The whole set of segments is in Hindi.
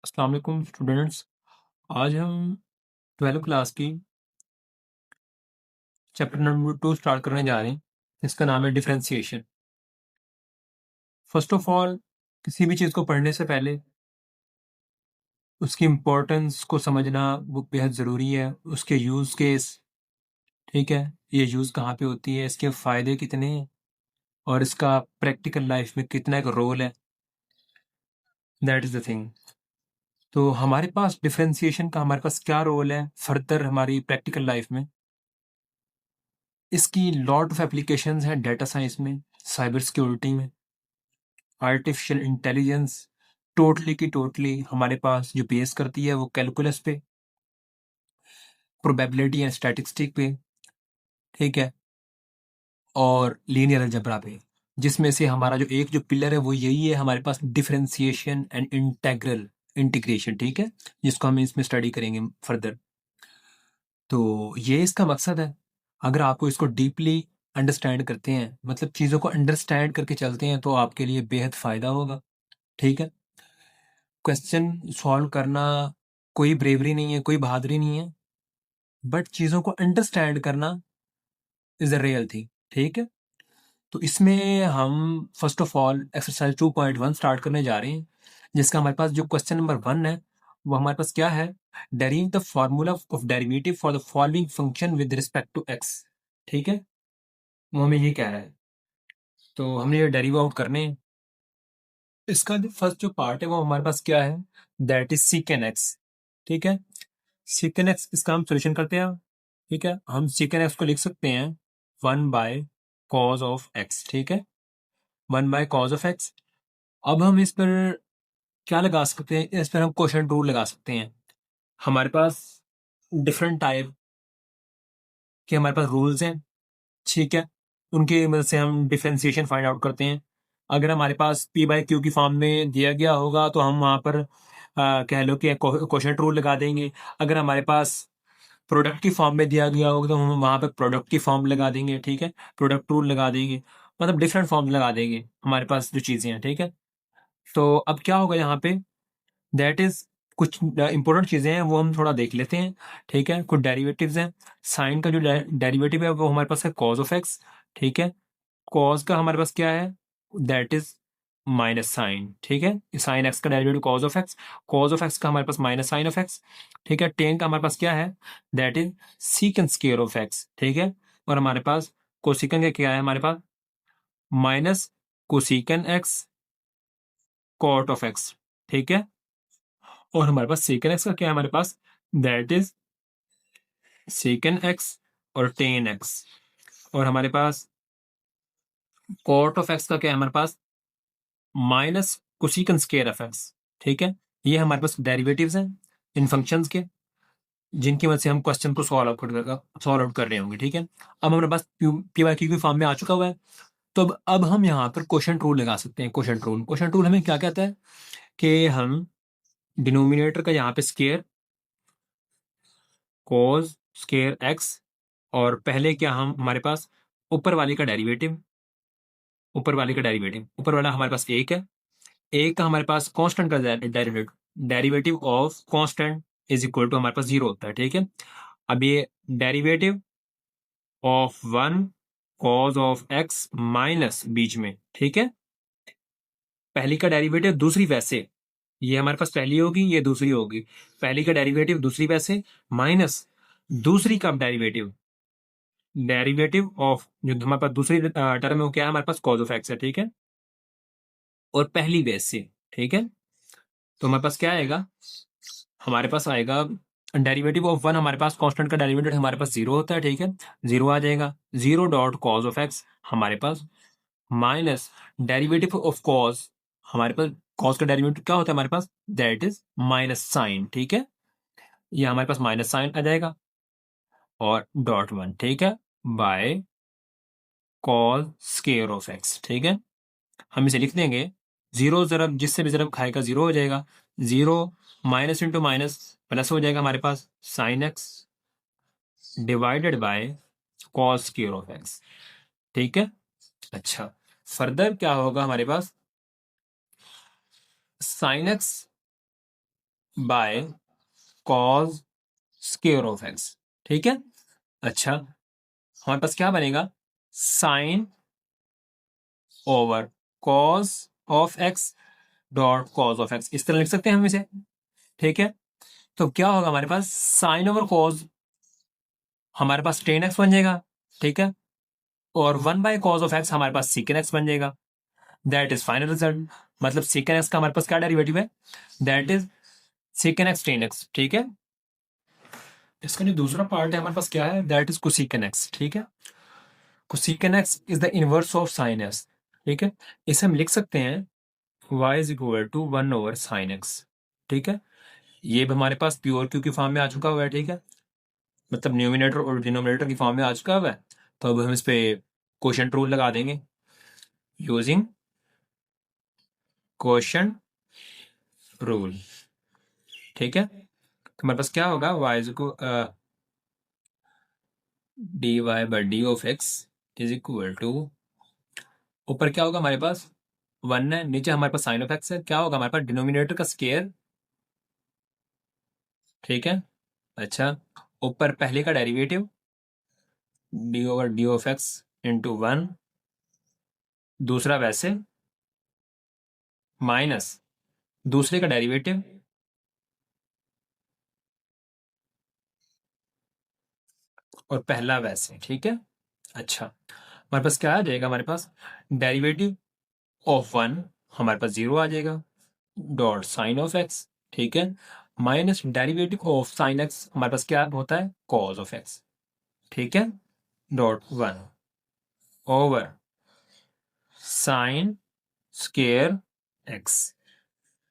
अस्सलाम वालेकुम स्टूडेंट्स। आज हम 12th क्लास की चैप्टर नंबर 2 स्टार्ट करने जा रहे हैं। इसका नाम है डिफरेंशिएशन। फर्स्ट ऑफ ऑल, किसी भी चीज़ को पढ़ने से पहले उसकी इम्पोर्टेंस को समझना वो बेहद ज़रूरी है। उसके यूज़ केस, ठीक है, ये यूज़ कहाँ पे होती है, इसके फ़ायदे कितने हैं और इसका प्रैक्टिकल लाइफ में कितना एक रोल है, दैट इज़ द थिंग। तो हमारे पास डिफरेंशिएशन का हमारे पास क्या रोल है फर्दर हमारी प्रैक्टिकल लाइफ में। इसकी लॉट ऑफ एप्लीकेशंस हैं डेटा साइंस में, साइबर सिक्योरिटी में, आर्टिफिशियल इंटेलिजेंस, टोटली की टोटली हमारे पास जो बेस करती है वो कैलकुलस पे, प्रोबेबिलिटी एंड स्टैटिस्टिक पे, ठीक है, और लीनियर अलजेब्रा पे। जिसमें से हमारा जो एक जो पिलर है वो यही है हमारे पास, डिफरेंशिएशन एंड इंटेग्रल इंटीग्रेशन, ठीक है, जिसको हम इसमें स्टडी करेंगे फर्दर। तो ये इसका मकसद है। अगर आपको इसको डीपली अंडरस्टैंड करते हैं, मतलब चीज़ों को अंडरस्टैंड करके चलते हैं, तो आपके लिए बेहद फ़ायदा होगा, ठीक है। क्वेश्चन सॉल्व करना कोई ब्रेवरी नहीं है, कोई बहादुरी नहीं है, बट चीज़ों को अंडरस्टैंड करना इज़ अ रियल थिंग, ठीक है। तो इसमें हम first of all exercise 2.1 start करने जा रहे हैं, जिसका हमारे पास जो क्वेश्चन नंबर 1 है वो हमारे पास क्या है, derive the formula of derivative for the following function with respect to x, ठीक है। वो हमें ये कह रहा है, तो हमने ये डेरिव आउट करने हैं। इसका जो फर्स्ट जो पार्ट है वो हमारे पास क्या है, दैट इज सीकेन एक्स, ठीक है। सीकेन एक्स, इसका हम सोल्यूशन करते हैं, ठीक है। हम सीकेन एक्स को लिख सकते हैं 1/cos ऑफ एक्स, ठीक है, 1/cos ऑफ एक्स। अब हम इस पर क्या लगा सकते हैं, इस पर हम क्वोशंट रूल लगा सकते हैं। हमारे पास डिफरेंट टाइप के हमारे पास रूल्स हैं, ठीक है, उनकी मदद से हम डिफरेंशिएशन फाइंड आउट करते हैं। अगर हमारे पास पी बाई क्यू की फॉर्म में दिया गया होगा तो हम वहाँ पर कह लो कि क्वोशंट रूल लगा देंगे। अगर हमारे पास प्रोडक्ट की फॉर्म में दिया गया होगा तो हम वहाँ पे प्रोडक्ट की फॉर्म लगा देंगे, ठीक है, प्रोडक्ट रूल लगा देंगे, मतलब डिफरेंट फॉर्म लगा देंगे हमारे पास जो चीज़ें हैं, ठीक है। तो अब क्या होगा यहाँ पे, दैट इज कुछ इंपॉर्टेंट चीज़ें हैं वो हम थोड़ा देख लेते हैं, ठीक है। कुछ डेरिवेटिव्स हैं। साइन का जो डेरिवेटिव है वो हमारे पास है कॉज ऑफ एक्स, ठीक है। कॉज का हमारे पास क्या है, दैट इज माइनस साइन, ठीक है। साइन एक्स का derivative cos of x, cos of x का हमारे पास माइनस साइन ऑफ एक्स, ठीक है। टेन का हमारे पास क्या है, that is secant square of x, ठीक है। और हमारे पास कोसिकन का क्या है, हमारे पास minus cosecant x cot of x, ठीक है। और हमारे पास सेकंड एक्स का क्या है, हमारे पास दैट इज सेकंड एक्स और टेन एक्स। और हमारे पास कॉट ऑफ एक्स का क्या है, हमारे पास minus cosecant square of x, ठीक है। ये हमारे पास डेरिवेटिव्स हैं इन फंक्शंस के, जिनकी वजह से हम क्वेश्चन को सॉल्व आउट कर रहे होंगे, ठीक है। अब हमारे पास पी वाई क्यू की फॉर्म में आ चुका हुआ है। तो अब हम यहाँ पर क्वोशंट रूल लगा सकते हैं। क्वोशंट रूल हमें क्या कहता है कि हम डिनोमिनेटर का यहाँ पे स्क्वायर कॉस स्क्वायर एक्स, और पहले क्या हम हमारे पास ऊपर वाले का डेरिवेटिव, ऊपर वाला हमारे पास एक है, एक का हमारे पास कांस्टेंट का derivative, derivative of constant is equal to हमारे पास जीरो होता है, ठीक है। अब ये derivative of 1 cos of x minus बीच में, ठीक है, पहली का डेरिवेटिव दूसरी वैसे, ये हमारे पास पहली होगी ये दूसरी होगी, पहली का डेरिवेटिव दूसरी वैसे माइनस दूसरी का डेरिवेटिव, डेरिवेटिव ऑफ जो हमारे पास दूसरी टर्म है वो क्या है, हमारे पास कॉज ऑफ एक्स है, ठीक है, और पहली बेस से, ठीक है। तो हमारे पास क्या आएगा, हमारे पास आएगा डेरिवेटिव ऑफ 1, हमारे पास कांस्टेंट का डेरिवेटिव हमारे पास जीरो होता है, ठीक है, जीरो आ जाएगा, zero dot cos of x हमारे पास माइनस डेरिवेटिव ऑफ कॉज, हमारे पास कॉज का डेरिवेटिव क्या होता है हमारे पास, दैट इज माइनस साइन, ठीक है, ये हमारे पास माइनस साइन आ जाएगा और डॉट वन, ठीक है, by cos square of x, ठीक है। हम इसे लिख देंगे, जीरो जरब जिससे भी जरब खाएगा जीरो हो जाएगा, zero minus into minus plus हो जाएगा हमारे पास sine x divided by cos square of x, ठीक है। अच्छा, फर्दर क्या होगा हमारे पास, sine x by cos square of x. ठीक है, अच्छा हमारे पास क्या बनेगा, sine over cos of x dot cos of x, इस तरह लिख सकते हैं हम इसे। ठीक है, तो क्या होगा हमारे पास, साइन ओवर कॉज हमारे पास टेन एक्स बन जाएगा। ठीक है, और one by cause of x हमारे पास सीकेन एक्स बन जाएगा। दैट इज फाइनल रिजल्ट, मतलब सीकेन एक्स का हमारे पास क्या डेरिवेटिव है, that is सीकेन x tan x. ठीक है, इसका जो दूसरा पार्ट है हमारे पास क्या है, दैट इज कोसेकन एक्स। ठीक है, cosecant x is the inverse of sine x. ठीक है, इसे हम लिख सकते हैं y is equal to one over sine x. ठीक है, ये भी हमारे पास प्योर क्यू की फॉर्म में आ चुका हुआ है। ठीक है, मतलब न्यूमिनेटर और डिनोमिनेटर की फॉर्म में आ चुका हुआ है। तो अब हम इस पे क्वोशंट रूल लगा देंगे यूजिंग क्वोशंट रूल। ठीक है, तो हमारे पास क्या होगा, y को d y by d of x is equal to, ऊपर क्या होगा हमारे पास, वन है, नीचे हमारे पास साइन ऑफ एक्स है, क्या होगा हमारे पास डिनोमिनेटर का स्केयर। ठीक है, अच्छा ऊपर पहले का derivative d over d of x into one, दूसरा वैसे माइनस दूसरे का डेरिवेटिव और पहला वैसे। ठीक है, अच्छा हमारे पास क्या आ जाएगा, हमारे पास डेरिवेटिव ऑफ वन हमारे पास जीरो आ जाएगा डॉट साइन ऑफ एक्स। ठीक है, minus derivative of sine x हमारे पास क्या होता है, कॉज ऑफ एक्स। ठीक है, dot one over sine square x.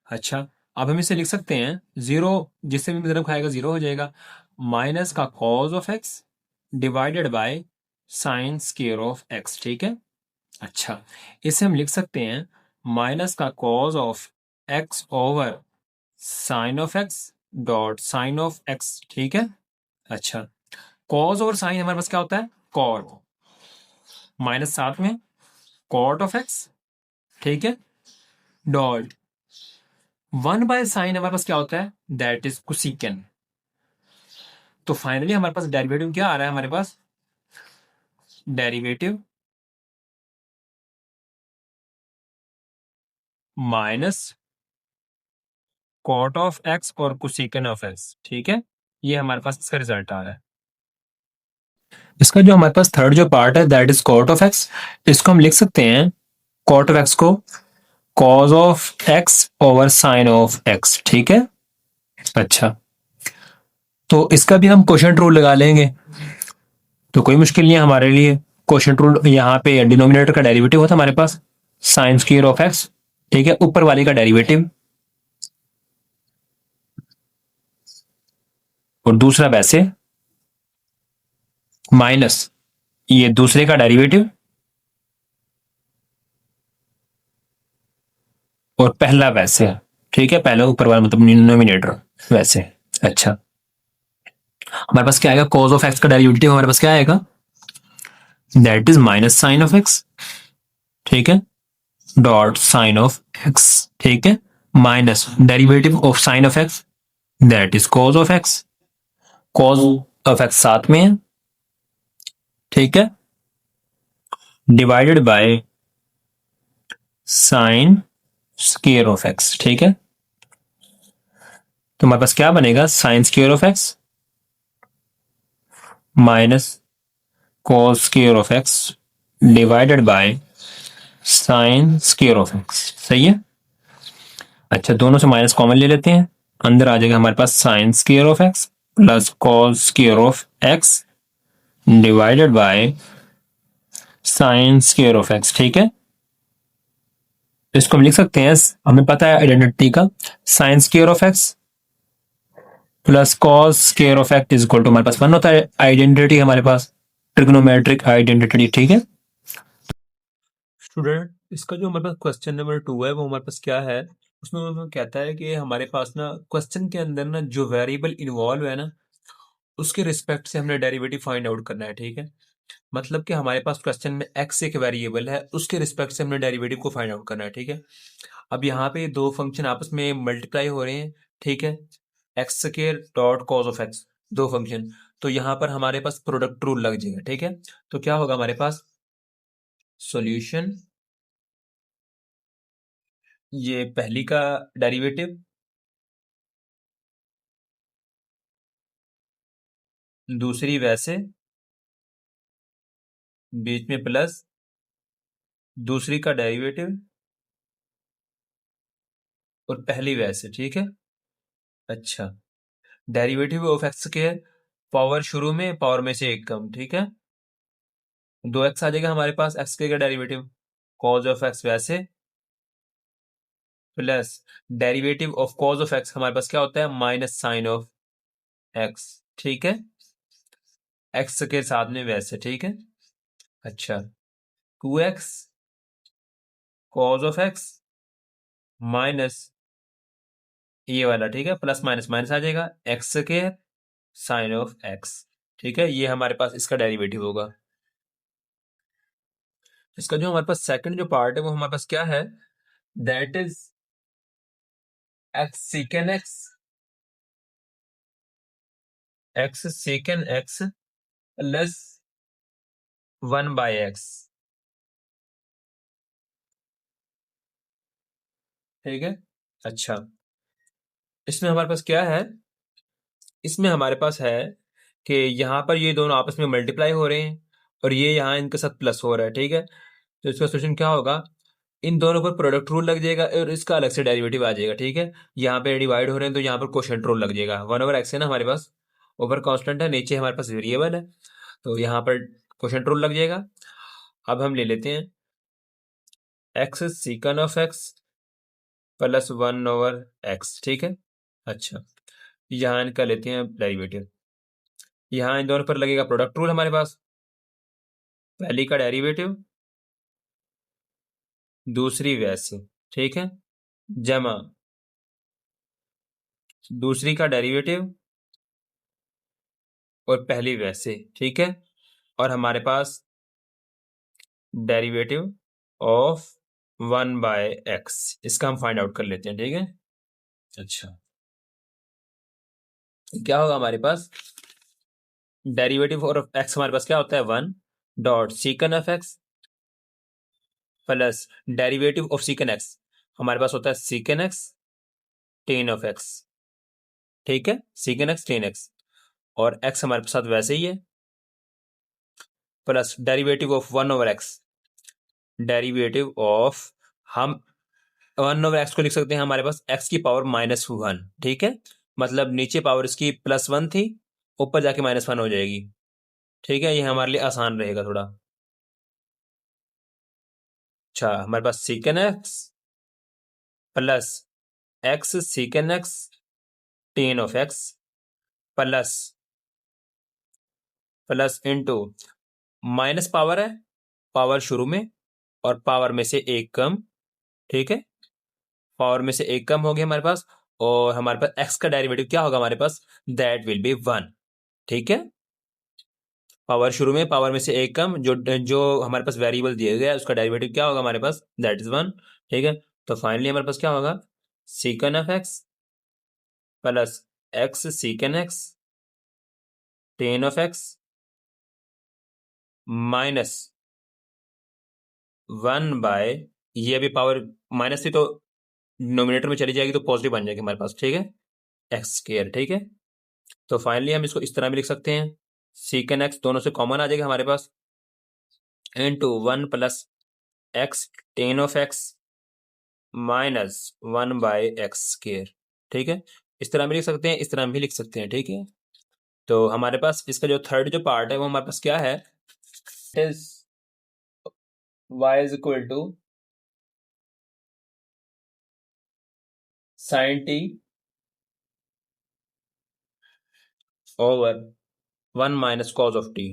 अच्छा अब हम इसे लिख सकते हैं जीरो, जिससे भी मतलब खाएगा जीरो हो जाएगा, माइनस का cos of x divided by sine square of x. ठीक है, अच्छा इसे हम लिख सकते हैं माइनस का cos of x over sine of x dot sine of x. ठीक है, अच्छा कॉज और साइन हमारे पास क्या होता है, कॉट, माइनस साथ में कॉट ऑफ एक्स। ठीक है, डॉट वन बाय साइन हमारे पास क्या होता है, दैट इज कोसेकन। तो फाइनली हमारे पास डेरिवेटिव क्या आ रहा है, हमारे पास derivative minus cot of x और कोसेकन ऑफ एक्स। ठीक है, ये हमारे पास इसका रिजल्ट आ रहा है। इसका जो हमारे पास थर्ड जो पार्ट है that is cot of x, इसको हम लिख सकते हैं कॉट ऑफ एक्स को cos of x over sine of x. ठीक है, अच्छा तो इसका भी हम क्वोशंट रूल लगा लेंगे, तो कोई मुश्किल नहीं है हमारे लिए। क्वोशंट रूल यहाँ पे डिनोमिनेटर का डेरिवेटिव होता है हमारे पास साइन स्क्वायर ऑफ एक्स। ठीक है, ऊपर वाले का डेरिवेटिव और दूसरा वैसे माइनस ये दूसरे का डेरिवेटिव और पहला वैसे। ठीक है, पहला ऊपर वाला मतलब डिनोमिनेटर वैसे। अच्छा हमारे पास क्या आएगा, कॉज ऑफ एक्स का डेरिवेटिव हमारे पास क्या आएगा, that is minus sine of x. ठीक है, डॉट साइन ऑफ एक्स। ठीक है, minus derivative of sine of x that is cos of x, cos of x साथ में है। ठीक है, divided by sine square of x. ठीक है, तो हमारे पास क्या बनेगा, sine square of x minus cos square of x divided by sine square of x. सही है, अच्छा दोनों से माइनस कॉमन ले लेते हैं, अंदर आ जाएगा हमारे पास sine square of x plus cos square of x divided by sine square of x. ठीक है, इसको हम लिख सकते हैं, हमें पता है आइडेंटिटी का, sine square of x plus cos square of x is equal to, हमारे पास वन होता है, आइडेंटिटी हमारे पास ट्रिग्नोमेट्रिक आइडेंटिटी। ठीक है स्टूडेंट, इसका जो हमारे पास क्वेश्चन नंबर 2 है वो हमारे पास क्या है, उसमें वो कहता है कि हमारे पास ना क्वेश्चन के अंदर ना जो वेरिएबल इन्वॉल्व है ना उसके रिस्पेक्ट से हमने डेरिवेटिव फाइंड आउट करना है। ठीक है, मतलब कि हमारे पास क्वेश्चन में एक्स एक वेरिएबल है, उसके रिस्पेक्ट से हमने डेरिवेटिव को फाइंड आउट करना है। ठीक है, अब यहाँ पे दो फंक्शन आपस में मल्टीप्लाई हो रहे हैं। ठीक है, x square dot cos of x, दो फंक्शन, तो यहां पर हमारे पास प्रोडक्ट रूल लग जाएगा। ठीक है, तो क्या होगा हमारे पास सॉल्यूशन, ये पहली का डेरिवेटिव, दूसरी वैसे, बीच में प्लस, दूसरी का डेरिवेटिव और पहली वैसे। ठीक है, अच्छा, derivative of x square, power शुरू में, पावर में से एक कम। ठीक है, दो एक्स आ जाएगा हमारे पास, एक्स स्क्वायर का डेरिवेटिव, कॉज ऑफ एक्स वैसे, plus derivative of cause of x हमारे पास क्या होता है, माइनस साइन ऑफ एक्स। ठीक है, एक्स के साथ में वैसे। ठीक है, अच्छा, two x cos of x minus ये वाला। ठीक है, प्लस माइनस माइनस आ जाएगा, एक्स के साइन ऑफ एक्स। ठीक है, ये हमारे पास इसका डेरिवेटिव होगा। इसका जो हमारे पास सेकंड जो पार्ट है वो हमारे पास क्या है, that is x सीकेन x, x सीकेन x plus one by x. ठीक है, अच्छा, इसमें हमारे पास क्या है, इसमें हमारे पास है कि यहाँ पर ये दोनों आपस में मल्टीप्लाई हो रहे हैं और ये यहाँ इनके साथ प्लस हो रहा है। ठीक है, तो इसका सोल्यूशन क्या होगा, इन दोनों पर प्रोडक्ट रूल लग जाएगा और इसका अलग से डेरिवेटिव आ जाएगा। ठीक है, यहाँ पे डिवाइड हो रहे हैं तो यहाँ पर कोशेंट रूल लग जाएगा, वन ओवर एक्स है ना हमारे पास, ऊपर कांस्टेंट है, नीचे हमारे पास वेरिएबल है, तो यहाँ पर कोशेंट रूल लग जाएगा। अब हम ले लेते हैं x secant of x plus one over x. ठीक है, अच्छा, यहाँ इनका लेते हैं डेरिवेटिव, यहाँ इन दोनों पर लगेगा प्रोडक्ट रूल हमारे पास, पहली का डेरिवेटिव, दूसरी वैसे। ठीक है, जमा दूसरी का डेरिवेटिव और पहली वैसे। ठीक है, और हमारे पास derivative of one by x, इसका हम फाइंड आउट कर लेते हैं। ठीक है, अच्छा, क्या होगा हमारे पास, डेरिवेटिव ऑफ एक्स हमारे पास क्या होता है, one dot secant of x plus derivative of secant x हमारे पास होता है secant x tan of x. ठीक है, सीकन एक्स टेन एक्स, और एक्स हमारे साथ वैसे ही है, plus derivative of one over x, derivative of, हम वन ओवर एक्स को लिख सकते हैं हमारे पास एक्स की पावर माइनस वन। ठीक है, मतलब नीचे पावर इसकी प्लस वन थी, ऊपर जाके माइनस वन हो जाएगी। ठीक है, ये हमारे लिए आसान रहेगा थोड़ा। अच्छा, हमारे पास secant x plus x secant x tan of x plus plus into minus power है, पावर शुरू में और पावर में से एक कम। ठीक है, पावर में से एक कम हो गया हमारे पास, और हमारे पास एक्स का डेरिवेटिव क्या होगा हमारे पास, दैट विल बी वन। ठीक है, पावर शुरू में, पावर में से एक कम, जो जो हमारे पास वेरिएबल दिया गया है उसका डेरिवेटिव क्या होगा हमारे पास, दैट इज वन। ठीक है, तो फाइनली हमारे पास क्या होगा, secant of x plus x secant x tan of x minus one by, ये अभी पावर माइनस थी तो नोमिनेटर में चली जाएगी तो पॉजिटिव बन जाएगी हमारे पास। ठीक है, एक्स स्क्वायर। ठीक है, तो फाइनली हम इसको इस तरह भी लिख सकते हैं, सीकन एक्स दोनों से कॉमन आ जाएगा हमारे पास, into one plus x tan of x minus one by x square. ठीक है, इस तरह भी लिख सकते हैं, इस तरह भी लिख सकते हैं। ठीक है, तो हमारे पास इसका जो थर्ड जो पार्ट है वो हमारे पास क्या है, is y is equal to sine t over one minus cos of t.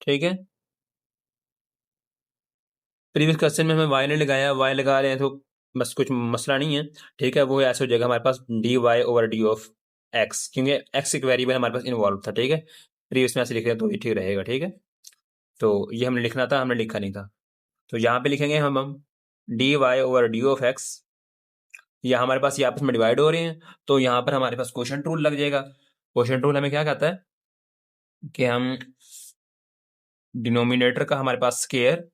ठीक है, प्रीवियस क्वेश्चन में हमें y ने लगाया, y लगा रहे हैं तो बस कुछ मसला नहीं है। ठीक है, वो ऐसे हो जाएगा हमारे पास d y over d of x, क्योंकि एक्स एक वेरिएबल हमारे पास इन्वॉल्व था। ठीक है, प्रीवियस में ऐसे लिख रहे हैं तो ये ठीक रहेगा। ठीक है, तो ये हमने लिखना था, हमने लिखा नहीं था, तो यहाँ पे लिखेंगे हम d y over d of x, या हमारे पास ये आपस में डिवाइड हो रहे हैं, तो यहाँ पर हमारे पास क्वोशंट रूल लग जाएगा। क्वोशंट रूल हमें क्या कहता है कि हम डिनोमिनेटर का हमारे पास स्क्वायर,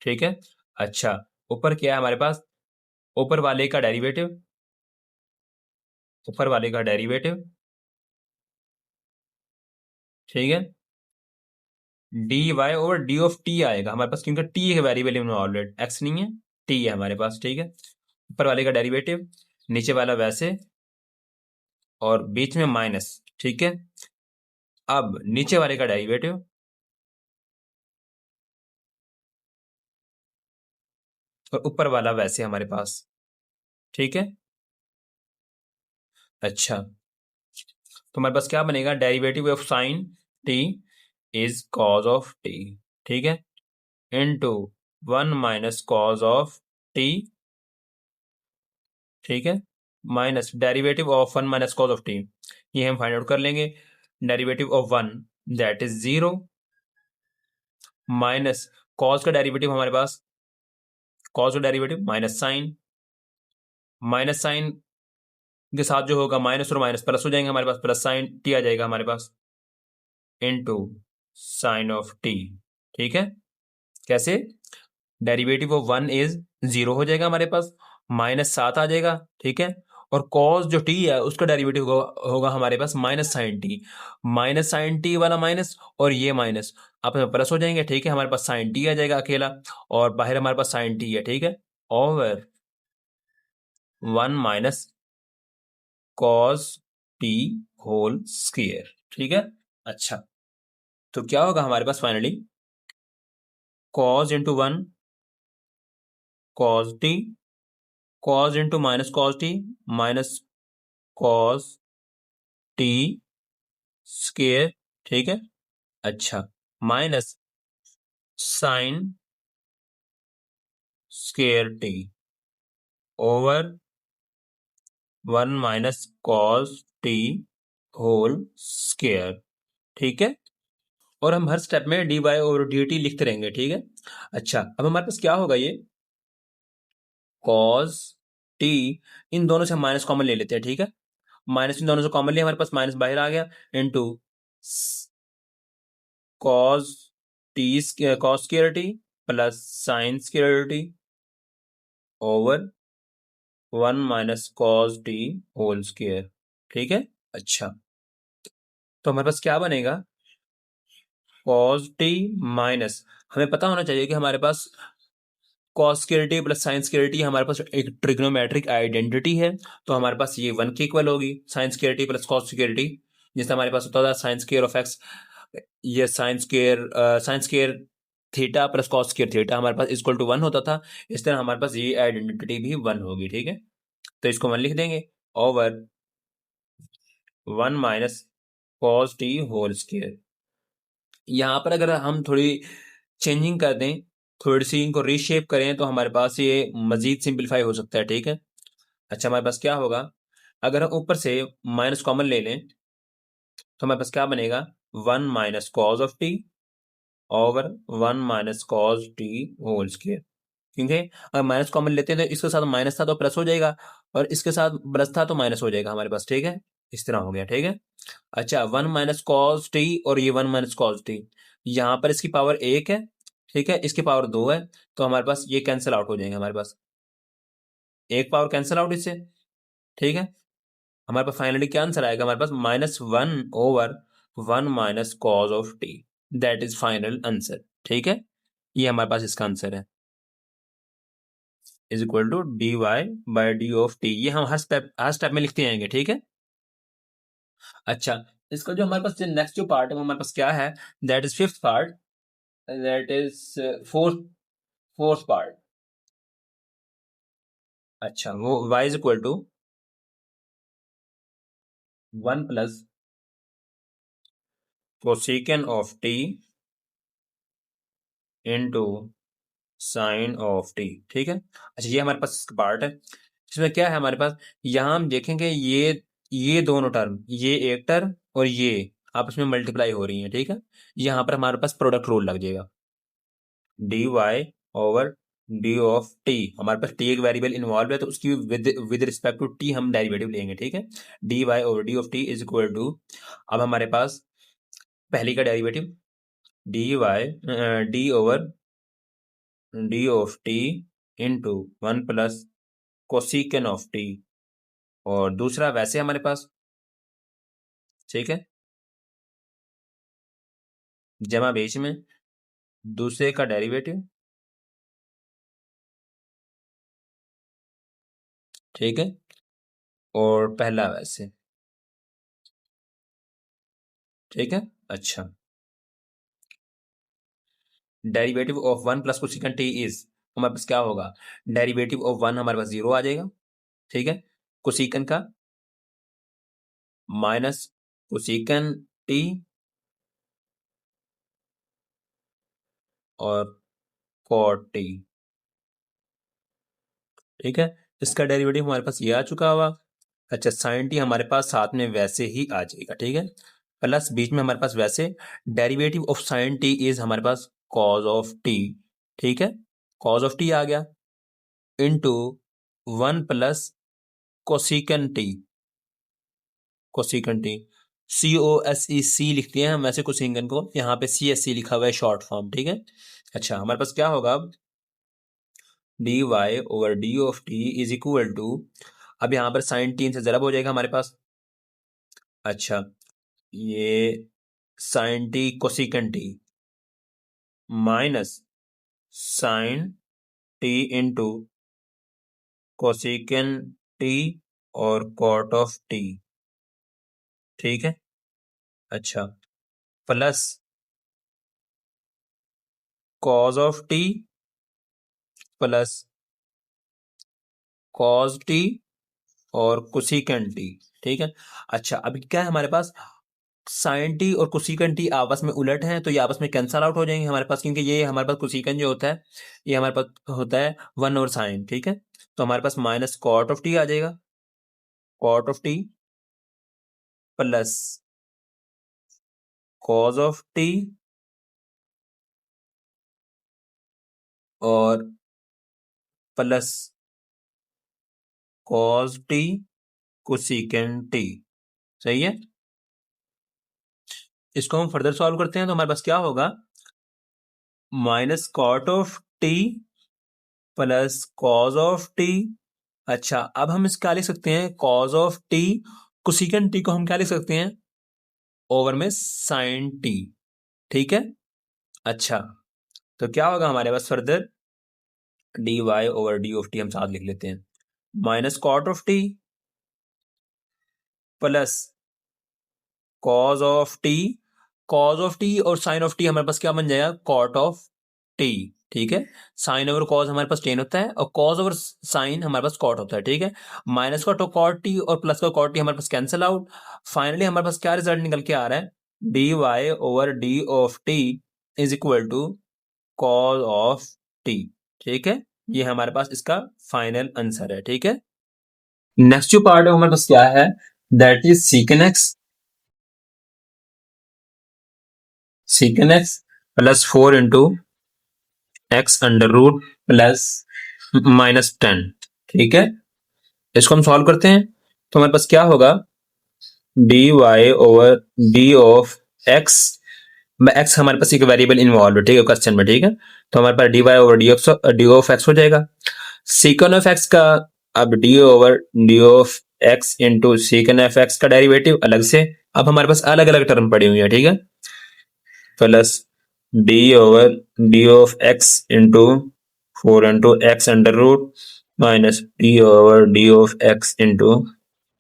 ठीक है। अच्छा, ऊपर क्या है हमारे पास, ऊपर वाले का डेरिवेटिव, ऊपर वाले का डेरिवेटिव, ठीक है, d y over d of t आएगा हमारे पास, क्योंकि टी एक वेरिएबल इन्वॉल्व, एक्स नहीं है, टी है हमारे पास, ठीक है। ऊपर वाले का डेरिवेटिव, नीचे वाला वैसे, और बीच में माइनस, ठीक है। अब नीचे वाले का डेरिवेटिव और ऊपर वाला वैसे हमारे पास, ठीक है। अच्छा, तो हमारे पास क्या बनेगा, derivative of sine t is cos of t, ठीक है, इनटू 1 - कॉज ऑफ टी, ठीक है, minus derivative of 1 - cos of t, ये हम फाइंड आउट कर लेंगे। Derivative of 1 that is 0, minus cos का डेरिवेटिव हमारे पास, कॉज का डेरिवेटिव माइनस साइन के साथ जो होगा माइनस और माइनस प्लस हो जाएंगे हमारे पास, प्लस साइन टी आ जाएगा हमारे पास, इनटू साइन ऑफ टी, ठीक है। कैसे, डेरिवेटिव ऑफ 1 इज 0 हो जाएगा हमारे पास, -7 आ जाएगा, ठीक है। और कॉस जो टी है उसका डेरिवेटिव होगा हमारे पास माइनस साइन टी वाला माइनस, और ये माइनस आप प्लस हो जाएंगे, ठीक है। हमारे पास साइन टी आ जाएगा अकेला, और बाहर हमारे पास साइन टी है, ठीक है, over 1 - cos t whole square, ठीक है। अच्छा, तो क्या होगा हमारे पास finally, cos into 1 cos t, cos into minus cos t minus cos t square, ठीक है। अच्छा, minus sine square t over 1 - cos t whole square, ठीक है। और हम हर स्टेप में d y over d t लिखते रहेंगे, ठीक है। अच्छा, अब हमारे पास क्या होगा, ये कॉस टी, इन दोनों से हम माइनस कॉमन ले लेते हैं, ठीक है। माइनस इन दोनों से कॉमन लिया, हमारे पास माइनस बाहर आ गया, into cos t, cos square t plus sine square t over 1 - cos t whole square, ठीक है। अच्छा, तो हमारे पास क्या बनेगा, कॉस टी माइनस, हमें पता होना चाहिए कि हमारे पास cos square plus sine square हमारे पास एक ट्रिग्नोमेट्रिक आइडेंटिटी है, तो हमारे पास ये 1 के इक्वल होगी, sine square plus cos square, जैसे हमारे पास होता था साइन स्क्वायर ऑफ एक्स, ये sine square theta plus cos square theta हमारे पास इक्वल टू 1 होता था। इस तरह हमारे पास ये आइडेंटिटी भी 1 होगी, ठीक है। तो इसको 1 लिख देंगे, over 1 - cos t whole square. यहाँ पर अगर हम थोड़ी चेंजिंग कर दें, थोड़ी सी इनको रीशेप करें, तो हमारे पास ये मजीद सिंप्लीफाई हो सकता है, ठीक है। अच्छा, हमारे पास क्या होगा, अगर हम ऊपर से माइनस कॉमन ले लें, तो हमारे पास क्या बनेगा, 1 - cos of t over 1 - cos t whole square, क्योंकि अगर माइनस कॉमन लेते हैं तो इसके साथ माइनस था तो प्लस हो जाएगा, और इसके साथ प्लस था तो माइनस हो जाएगा हमारे पास, ठीक है। इस तरह हो गया, ठीक है। अच्छा, 1 - कॉस टी और ये 1 - कॉस टी, यहाँ पर इसकी पावर 1 है, ठीक है, इसकी पावर 2 है, तो हमारे पास ये कैंसिल आउट हो जाएंगे, हमारे पास एक पावर कैंसिल आउट इससे, ठीक है। हमारे पास फाइनली क्या आंसर आएगा, हमारे पास -1 over 1 - cos of t, that is final answer, ठीक है। ये हमारे पास इसका आंसर है, is equal to d y by d of t. ये हम हर स्टेप में लिखते जाएंगे, ठीक है। अच्छा, इसका जो हमारे पास नेक्स्ट जो पार्ट है वो हमारे पास क्या है, that is fifth part, that is fourth fourth part. अच्छा, वो y is equal to 1 plus cosecant of t into sine of t, ठीक है। अच्छा, ये हमारे पास पार्ट है, इसमें क्या है हमारे पास, यहाँ हम देखेंगे ये दोनों टर्म, ये एक टर्म और ये आपस में मल्टीप्लाई हो रही है, ठीक है। यहाँ पर हमारे पास प्रोडक्ट रूल लग जाएगा, d y over d of t, हमारे पास टी एक वेरिएबल इन्वॉल्व है तो उसकी विद रिस्पेक्ट टू टी हम डेरिवेटिव लेंगे, ठीक है। D y over d of t is equal to, अब हमारे पास पहली का derivative d y d over d of t into 1 plus cosecant of t, और दूसरा वैसे हमारे पास, ठीक है, जमा बीच में दूसरे का डेरिवेटिव, ठीक है, और पहला वैसे, ठीक है। अच्छा, derivative of 1 plus कोसिकन T is, हमारे पास क्या होगा, डेरिवेटिव ऑफ 1 हमारे पास 0 आ जाएगा, ठीक है, कोसिकन का माइनस कोसिकन टी और कॉट टी, ठीक है। इसका डेरिवेटिव हमारे पास ये आ चुका हुआ। अच्छा, साइन टी हमारे पास साथ में वैसे ही आ जाएगा, ठीक है, प्लस बीच में हमारे पास वैसे derivative of sine t is हमारे पास कॉज ऑफ टी, ठीक है, कॉज ऑफ टी आ गया into 1 plus कोसिकन T, cosecant T COSEC लिखते हैं हम वैसे कोसिकन को, यहाँ पे CSC लिखा हुआ है शॉर्ट फॉर्म, ठीक है। अच्छा, हमारे पास क्या होगा अब, d y over d of t is equal to, अब यहाँ पर साइन टी से जरब हो जाएगा हमारे पास। अच्छा, ये sine t cosecant t minus sine t into cosecant t और कॉट ऑफ टी, ठीक है। अच्छा, plus cos of t plus cos t और कोसिकन टी, ठीक है। अच्छा, अभी क्या है हमारे पास, साइन टी और कोसिकन टी आपस में उलट हैं तो ये आपस में कैंसल आउट हो जाएंगे हमारे पास, क्योंकि ये हमारे पास कोसिकन जो होता है ये हमारे पास होता है 1 ओवर साइन, ठीक है। तो हमारे पास माइनस कॉट ऑफ टी आ जाएगा, cot of t plus cos of t और plus cos t cosecant t, सही है। इसको हम फर्दर सॉल्व करते हैं तो हमारे पास क्या होगा, minus cot of t plus cos of t. अच्छा, अब हम इसका लिख सकते हैं cos of t, cosecant t को हम क्या लिख सकते हैं, ओवर में साइन टी, ठीक है। अच्छा, तो क्या होगा हमारे पास further, d y over d of t हम साथ लिख लेते हैं, minus cot of t plus cos of t, cos of t और साइन ऑफ टी हमारे पास क्या बन जाएगा, कॉट ऑफ टी, ठीक है। साइन ओवर कॉज हमारे पास टेन होता है और कॉज ओवर साइन हमारे पास कॉट होता है, ठीक है। माइनस का तो कॉट टी और प्लस का कॉट टी हमारे पास कैंसिल आउट। फाइनली हमारे पास क्या रिजल्ट निकल के आ रहा है, d y over d of t is equal to cos of t, ठीक है। ये हमारे पास इसका फाइनल आंसर है, ठीक है। नेक्स्ट जो पार्ट है हमारे पास क्या है, that is secant x, secant x plus 4 into x under root plus -10, ठीक है। इसको हम सॉल्व करते हैं तो हमारे पास क्या होगा, d y over d of x, x हमारे पास एक वेरिएबल इन्वॉल्व है, ठीक है, क्वेश्चन में, ठीक है। तो हमारे पास d y over d of x हो जाएगा, सीकन ऑफ एक्स का, अब d over d of x into secant of x का डेरिवेटिव अलग से, अब हमारे पास अलग अलग टर्म पड़ी हुई है, ठीक है, plus d over d of x into 4 into x under root minus d over d of x into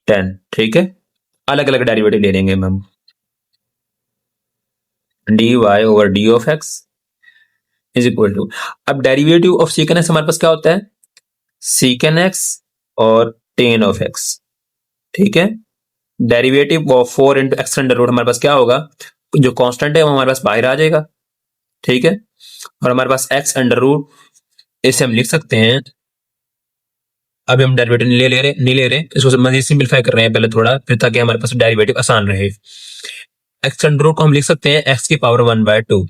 10, ठीक है। अलग अलग डेरिवेटिव ले लेंगे हम, d y over d of x is equal to, अब डेरिवेटिव ऑफ सीकन एक्स हमारे पास क्या होता है, सीकन एक्स और टेन ऑफ एक्स, ठीक है। Derivative of 4 into x under root हमारे पास क्या होगा, जो कांस्टेंट है वो हमारे पास बाहर आ जाएगा, ठीक है। और हमारे पास एक्स अंडर रूट, इसे हम लिख सकते हैं, अभी हम डेरिवेटिव नहीं ले रहे, इसको मजीद सिंपलीफाई कर रहे हैं पहले थोड़ा, फिर ताकि हमारे पास डेरिवेटिव आसान रहे। एक्स अंडर रूट को हम लिख सकते हैं एक्स की पावर 1/2,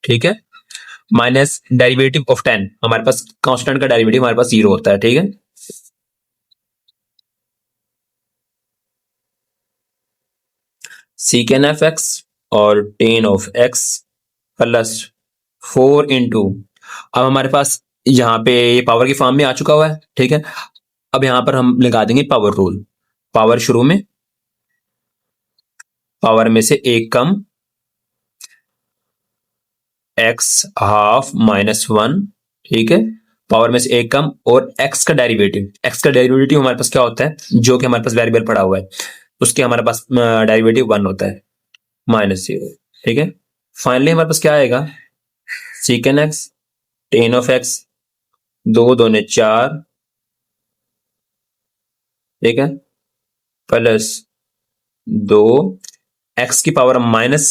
ठीक है। माइनस डेरिवेटिव ऑफ 10, हमारे पास कांस्टेंट का डेरिवेटिव हमारे पास 0 होता है, ठीक है। सीकेन एफ एक्स और tan of x plus 4 into, अब हमारे पास यहाँ पे ये पावर की फॉर्म में आ चुका हुआ है, ठीक है। अब यहाँ पर हम लगा देंगे पावर रूल। पावर शुरू में, पावर में से एक कम, एक्स हाफ माइनस वन, ठीक है। पावर में से एक कम और एक्स का डेरिवेटिव, एक्स का डेरिवेटिव हमारे पास क्या होता है, जो कि हमारे पास वेरिएबल पड़ा हुआ है, उसके हमारे पास डेरिवेटिव 1 होता है, माइनस 0, ठीक है। फाइनली हमारे पास क्या आएगा, सीकेन एक्स टेन ऑफ एक्स, दो दोने चार, ठीक है, प्लस दो, एक्स की पावर माइनस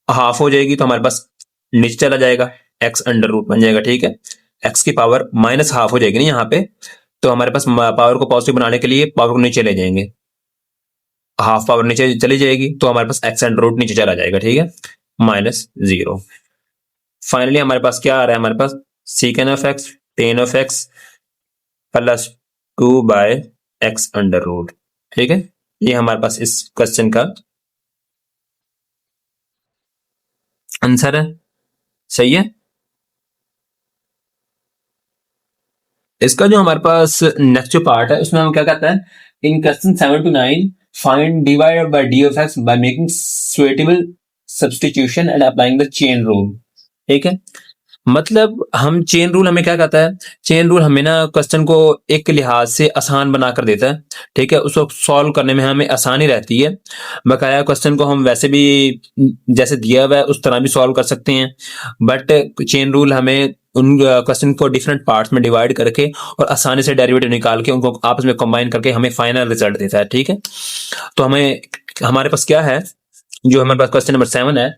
हाफ हो जाएगी तो हमारे पास नीचे चला जाएगा, एक्स अंडर रूट बन जाएगा, ठीक है। एक्स की पावर माइनस हाफ हो जाएगी ना यहाँ पे, तो हमारे पास पावर को पॉजिटिव बनाने के लिए पावर को नीचे ले जाएंगे, हाफ पावर नीचे चली जाएगी तो हमारे पास एक्स अंडर रूट नीचे चला जाएगा, ठीक है, माइनस 0। फाइनली हमारे पास क्या आ रहा है, हमारे पास secant of x tan of x plus 2 by x under root, ठीक है। ये हमारे पास इस क्वेश्चन का आंसर है, सही है। इसका जो हमारे पास नेक्स्ट जो पार्ट है उसमें हम क्या कहते हैं, in question 7 to 9 find divide by d of x by making suitable substitution and applying the chain rule, ठीक है। मतलब हम चेन रूल हमें क्या कहता है, चेन रूल हमें ना क्वेश्चन को एक लिहाज से आसान बनाकर देता है, ठीक है, उसको सॉल्व करने में हमें आसानी रहती है। बकाया क्वेश्चन को हम वैसे भी जैसे दिया हुआ है उस तरह भी सॉल्व कर सकते हैं, बट चेन रूल हमें उन क्वेश्चन को डिफरेंट पार्ट्स में डिवाइड करके और आसानी से डेरिवेटिव निकाल के उनको आपस में कंबाइन करके हमें फाइनल रिजल्ट देता है, ठीक है। तो हमें हमारे पास क्या है, जो हमारे पास क्वेश्चन नंबर 7 है,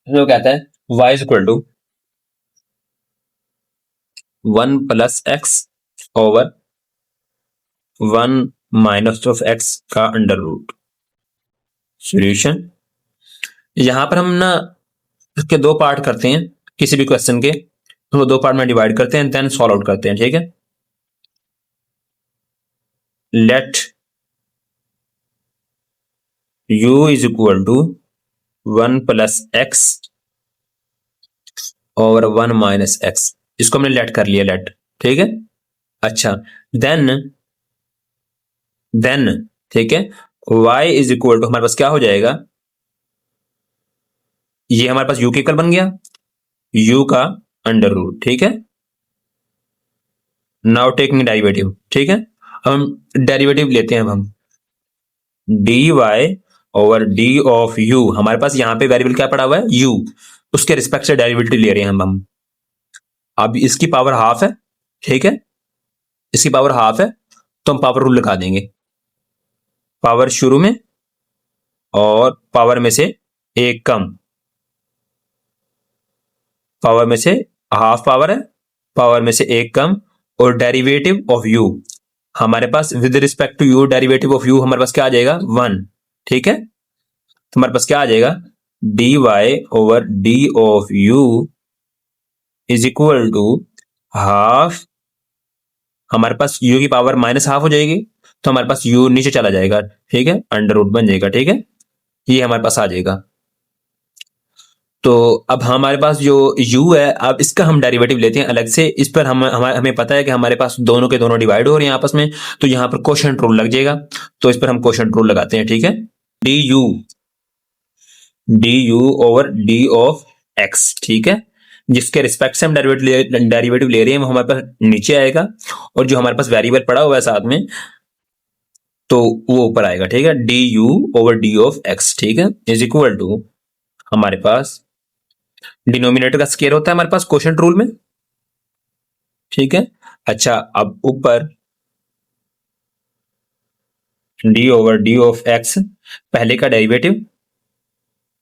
जो कहता है y is equal to 1 plus x over 1 minus of x का अंडर रूट। सॉल्यूशन, यहां पर हम ना इसके दो पार्ट करते हैं, किसी भी क्वेश्चन के तो दो पार्ट में डिवाइड करते हैं, देन सॉल्व आउट करते हैं, ठीक है। Let u is equal to 1 plus x over 1 minus x, इसको हमने लेट कर लिया, लेट, ठीक है। अच्छा, देन ठीक है, y इज इक्वल टू हमारे पास क्या हो जाएगा, ये हमारे पास u के इक्वल बन गया, u का अंडर रूट, ठीक है। नाउ टेकिंग डेरिवेटिव, ठीक है, हम डेरिवेटिव लेते हैं, अब हम d y over d of u, हमारे पास यहाँ पे वेरिएबल क्या पड़ा हुआ है, u, उसके रिस्पेक्ट से डेरिवेटिव ले रहे हैं हम। अब इसकी पावर हाफ है, ठीक है, इसकी पावर हाफ है तो हम पावर रूल लगा देंगे, पावर शुरू में और पावर में से एक कम, पावर में से हाफ पावर है, पावर में से एक कम, और डेरिवेटिव ऑफ u, हमारे पास with respect to u derivative of u हमारे पास क्या आ जाएगा, 1, ठीक है। तो हमारे पास क्या आ जाएगा, dy over d of u is equal to half, हमारे पास u की पावर माइनस हाफ हो जाएगी तो हमारे पास u नीचे चला जाएगा, ठीक है, अंडर रूट बन जाएगा, ठीक है, ये हमारे पास आ जाएगा। तो अब हमारे पास जो u है, अब इसका हम डेरिवेटिव लेते हैं अलग से, इस पर हमें पता है कि हमारे पास दोनों के दोनों डिवाइड हो रहे हैं आपस में, तो यहाँ पर कोशेंट रूल लग जाएगा, तो इस पर हम कोशेंट रूल लगाते हैं, ठीक है। D u over d of x, ठीक है, जिसके रिस्पेक्ट से हम डेरिवेटिव ले रहे हैं वो हमारे पास नीचे आएगा, और जो हमारे पास वेरिएबल पड़ा हुआ है साथ में तो वो ऊपर आएगा, ठीक है, d u over d of x, ठीक है, इज इक्वल टू हमारे पास डिनोमिनेटर का स्क्वायर होता है हमारे पास कोशेंट रूल में, ठीक है। अच्छा, अब ऊपर D over d of x, पहले का डेरिवेटिव,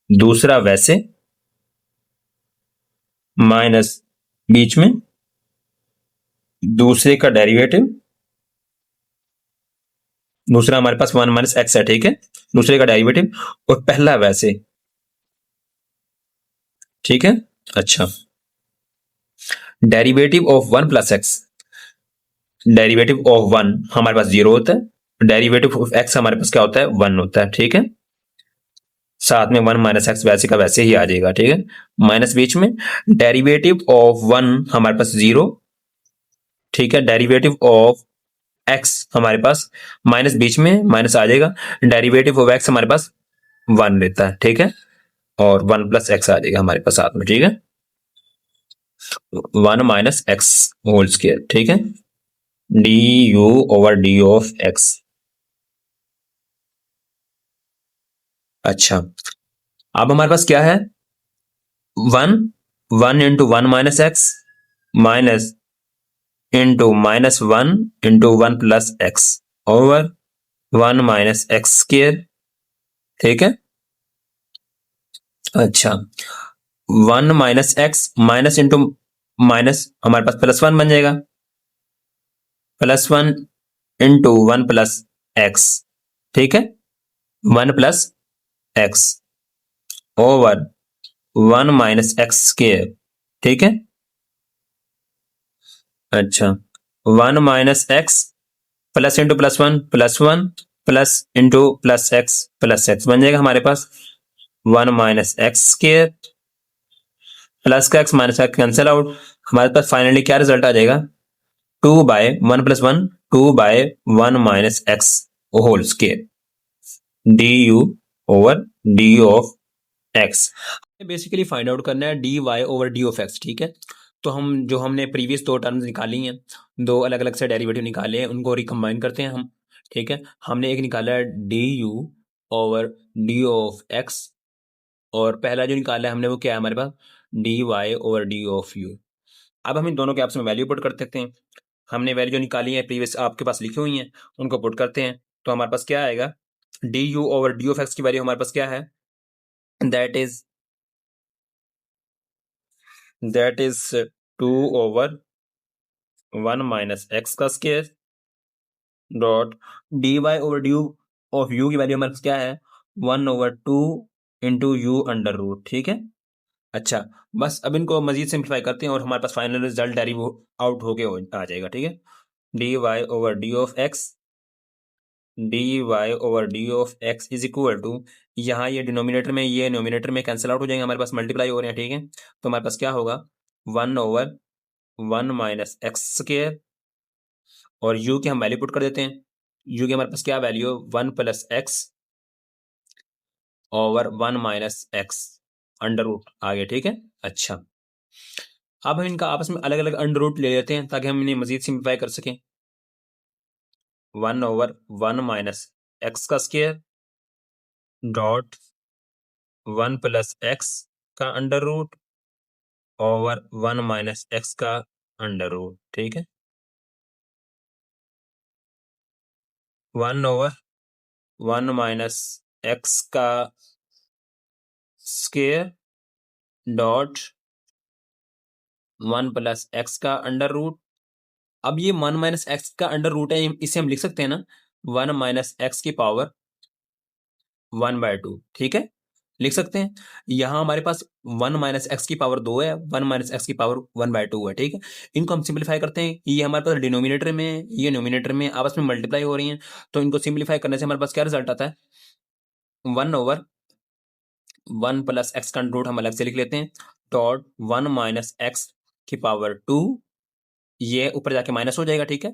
दूसरा वैसे, माइनस बीच में दूसरे का डेरिवेटिव, दूसरा हमारे पास 1 माइनस एक्स है, ठीक है, दूसरे का डेरिवेटिव, और पहला वैसे, ठीक है। अच्छा, derivative of 1 plus x, derivative of 1 हमारे पास 0 होता है, डेरिवेटिव ऑफ x हमारे पास क्या होता है 1 होता है, ठीक है। साथ में 1 माइनस एक्स वैसे का वैसे ही आ जाएगा, ठीक है, माइनस बीच में। डेरिवेटिव ऑफ 1 हमारे पास 0, ठीक है। डेरिवेटिव ऑफ x हमारे पास माइनस बीच में माइनस आ जाएगा, डेरिवेटिव ऑफ x हमारे पास 1 रहता है, ठीक है, और 1 प्लस एक्स आ जाएगा हमारे पास साथ में, ठीक है, 1 माइनस एक्स होल स्क्वायर, ठीक है, d u over d of x. अच्छा, अब हमारे पास क्या है 1, 1 into 1 minus x minus into minus 1 into 1 plus x over 1 minus x square, ठीक है। अच्छा, 1 minus x minus into minus हमारे पास प्लस 1 बन जाएगा, प्लस 1 इंटू 1 प्लस एक्स, ठीक है, 1 plus x over 1 minus x square, ठीक है। अच्छा, 1 minus x plus into plus 1 plus 1 plus into plus x बन जाएगा हमारे पास 1 माइनस एक्स स्क्वायर, प्लस का एक्स माइनस का कैंसिल आउट, हमारे पास फाइनली क्या रिजल्ट आ जाएगा 2 by 1 plus 1, 2 by 1 minus x whole square d u over d of x. Basically find out करना है d y over d of x, ठीक है। तो हम जो हमने प्रीवियस दो टर्म्स निकाली हैं, दो अलग अलग से डेरिवेटिव निकाले हैं, उनको रिकम्बाइन करते हैं हम, ठीक है। हमने एक निकाला है d u over d of x, और पहला जो निकाला है हमने वो क्या है हमारे पास d y over d of u. अब हम इन दोनों के आपस में वैल्यू पुट कर सकते हैं। हमने वैल्यू जो निकाली है प्रीवियस आपके पास लिखी हुई हैं, उनको पुट करते हैं, तो हमारे पास क्या आएगा d u over d of x की वैल्यू हमारे पास क्या है, that is that is 2 over 1 minus x का square dot d y over d of u की वैल्यू हमारे पास क्या है 1 over 2 into u under root, ठीक है। अच्छा, बस अब इनको मजीद सिंप्लीफाई करते हैं और हमारे पास फाइनल रिजल्ट डेरिव आउट होके आ जाएगा, ठीक है। D y over d of x, d y over d of x is equal to, यहाँ ये डिनोमिनेटर में ये नोमिनेटर में कैंसिल आउट हो जाएंगे, हमारे पास मल्टीप्लाई हो रहे हैं, ठीक है। तो हमारे पास क्या होगा 1 ओवर 1 माइनस एक्स स्क्वायर, और यू की हम वैल्यू पुट कर देते हैं, यू की हमारे पास क्या value 1 plus x over 1 minus x under root आ गया, ठीक है। अच्छा, अब हम इनका आपस में अलग अलग अंडर रूट ले लेते हैं ताकि हम इन्हें मजीद सिंप्लीफाई कर सकें। 1 ओवर 1 माइनस एक्स का स्क्वायर डॉट 1 प्लस एक्स का under root over 1 minus x का अंडर रूट, ठीक है। 1 ओवर 1 माइनस एक्स का स्क्वायर डॉट 1 प्लस एक्स का अंडर रूट। अब ये 1 माइनस एक्स का अंडर रूट है, इसे हम लिख सकते हैं ना 1 माइनस एक्स की पावर 1/2, ठीक है, लिख सकते हैं। यहाँ हमारे पास 1 माइनस एक्स की पावर 2 है, 1 माइनस एक्स की पावर 1/2 है, ठीक है। इनको हम सिंप्लीफाई करते हैं, ये हमारे पास डिनोमिनेटर में है, ये नोमिनेटर में आपस में मल्टीप्लाई हो रही हैं, तो इनको सिंप्लीफाई करने से हमारे पास क्या रिजल्ट आता है 1 ओवर 1 प्लस एक्स का रूट हम अलग से लिख लेते हैं डॉट 1 माइनस एक्स की पावर 2, ये ऊपर जाके माइनस हो जाएगा, ठीक है।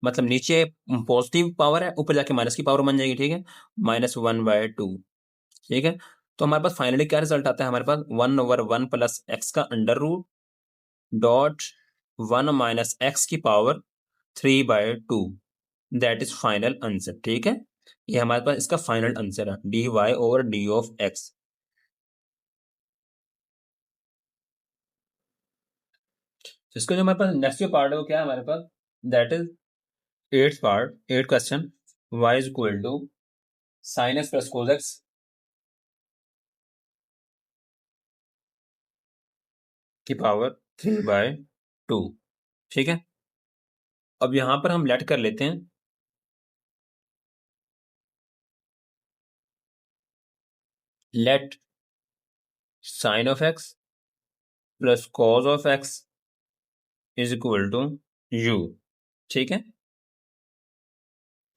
मतलब नीचे पॉजिटिव पावर है, ऊपर जाके माइनस की पावर बन जाएगी, ठीक है, -1/2, ठीक है। तो हमारे पास फाइनली क्या रिजल्ट आता है हमारे पास 1 ओवर 1 प्लस एक्स का under root dot 1 minus x की power 3/2, that is final answer, ठीक है। ये हमारे पास इसका फाइनल आंसर है d y over d of x. इसका जो हमारे पास नेक्स्ट जो पार्ट है वो क्या है हमारे पास, that is eighth part, eight question, y is equal to sine x plus cos x की पावर 3/2, ठीक है। अब यहां पर हम लेट कर लेते हैं let sine of x plus cos of x is equal to u, ठीक है।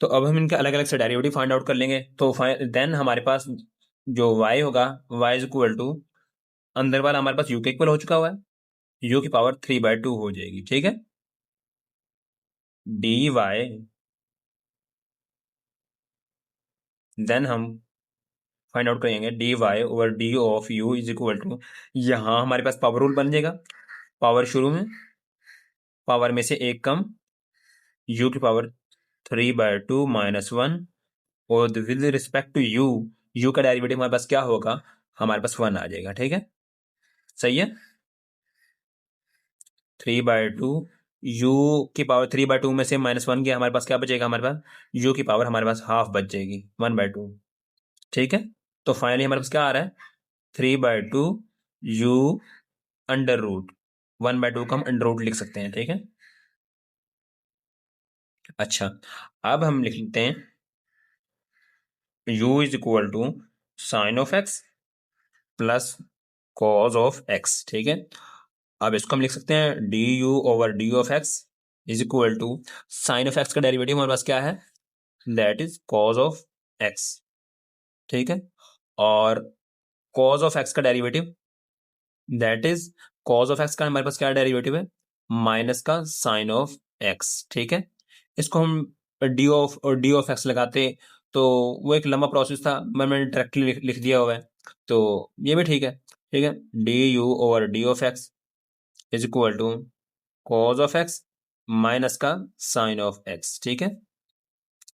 तो अब हम इनके अलग अलग से डेरिवेटिव फाइंड आउट कर लेंगे। तो देन हमारे पास जो y होगा, y इज इक्वल टू, अंदर वाला हमारे पास u के इक्वल हो चुका हुआ है, u की पावर 3/2 हो जाएगी, ठीक है। dy, देन हम फाइंड आउट करेंगे dy over d of u is equal to, यहाँ हमारे पास पावर रूल बन जाएगा। पावर शुरू में, पावर में से एक कम, u की पावर 3/2 -1, और विद रिस्पेक्ट टू u का डेरिवेटिव हमारे पास क्या होगा, हमारे पास 1 आ जाएगा, ठीक है। सही है। 3/2, u की पावर 3/2 में से -1 गया, हमारे पास क्या बचेगा, हमारे पास u की पावर हमारे पास हाफ बच जाएगी, 1/2, ठीक है। तो फाइनली हमारे पास क्या आ रहा है, 3/2 u अंडर रूट 1/2 का हम अंडर रूट लिख सकते हैं, ठीक है। अच्छा, अब हम लिख लेते हैं u is equal to sine of x plus cos of x, ठीक है। अब इसको हम लिख सकते हैं d u over d of x is equal to, sine of x का डेरिवेटिव हमारे पास क्या है, that is cos of x, ठीक है। और कॉज ऑफ एक्स का derivative, that is, cos of x का हमारे पास क्या डेरिवेटिव है, माइनस का साइन ऑफ एक्स, ठीक है। इसको हम डी ऑफ एक्स लगाते तो वो एक लंबा प्रोसेस था, मैंने डायरेक्टली लिख दिया हुआ है, तो ये भी ठीक है, ठीक है। D u over d of x is equal to cos of x minus का साइन ऑफ एक्स, ठीक है।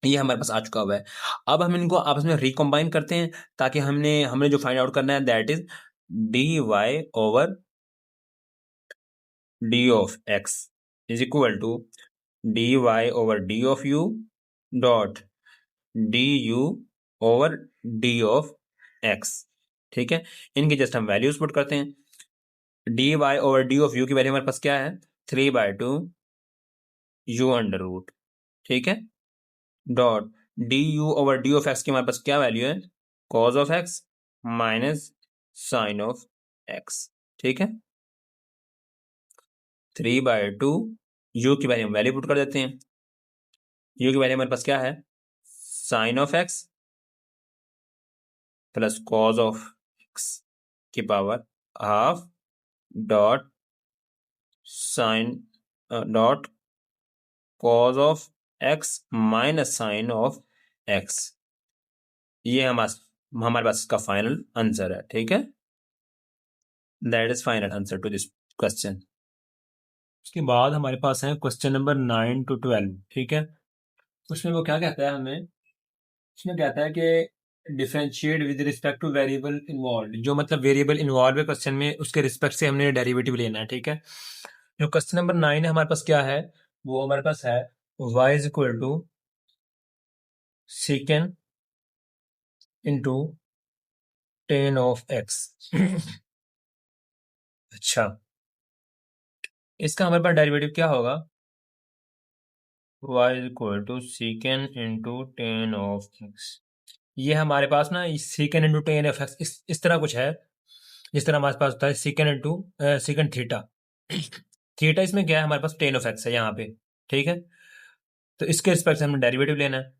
ये हमारे पास आ चुका हुआ है। अब हम इनको आपस में रिकम्बाइन करते हैं, ताकि हमने हमने जो फाइंड आउट करना है that is d y over d of x is equal to d y over d of u dot d u over d of x, ठीक है। इनकी जस्ट हम वैल्यूज पुट करते हैं। D y over d of u की वैल्यू हमारे पास क्या है, 3/2 यू अंडर रूट, ठीक है, dot d u over d of x की हमारे पास क्या वैल्यू है, cos of x minus sine of x, ठीक है। 3/2 यू की वैल्यू हम वैल्यू पुट कर देते हैं। यू की वैल्यू हमारे पास क्या है, sine of x plus cos of x की power half dot sine dot cos of x minus sine of x. ये हमारे पास इसका फाइनल आंसर है, ठीक है। That is final answer to this question. उसके बाद हमारे पास है क्वेश्चन नंबर 9 to 12, ठीक है। उसमें वो क्या कहता है हमें, उसमें कहता है कि differentiate with respect two variable involve, जो मतलब वेरिएबल इन्वॉल्व है क्वेश्चन में, उसके रिस्पेक्ट से हमने डेरिवेटिव लेना है, ठीक है। जो क्वेश्चन नंबर 9 है हमारे पास क्या है, वो हमारे पास है y is equal to second into tan of x. अच्छा, इसका हमारे पास डेरिवेटिव क्या होगा, y is equal to second into tan of x. ये हमारे पास ना second into tan of x इस तरह कुछ है, जिस तरह हमारे पास होता है second into second theta. Theta इसमें क्या है, हमारे पास टेन ऑफ एक्स है यहाँ पे, ठीक है। तो इसके रिस्पेक्ट से हमने डेरिवेटिव लेना है,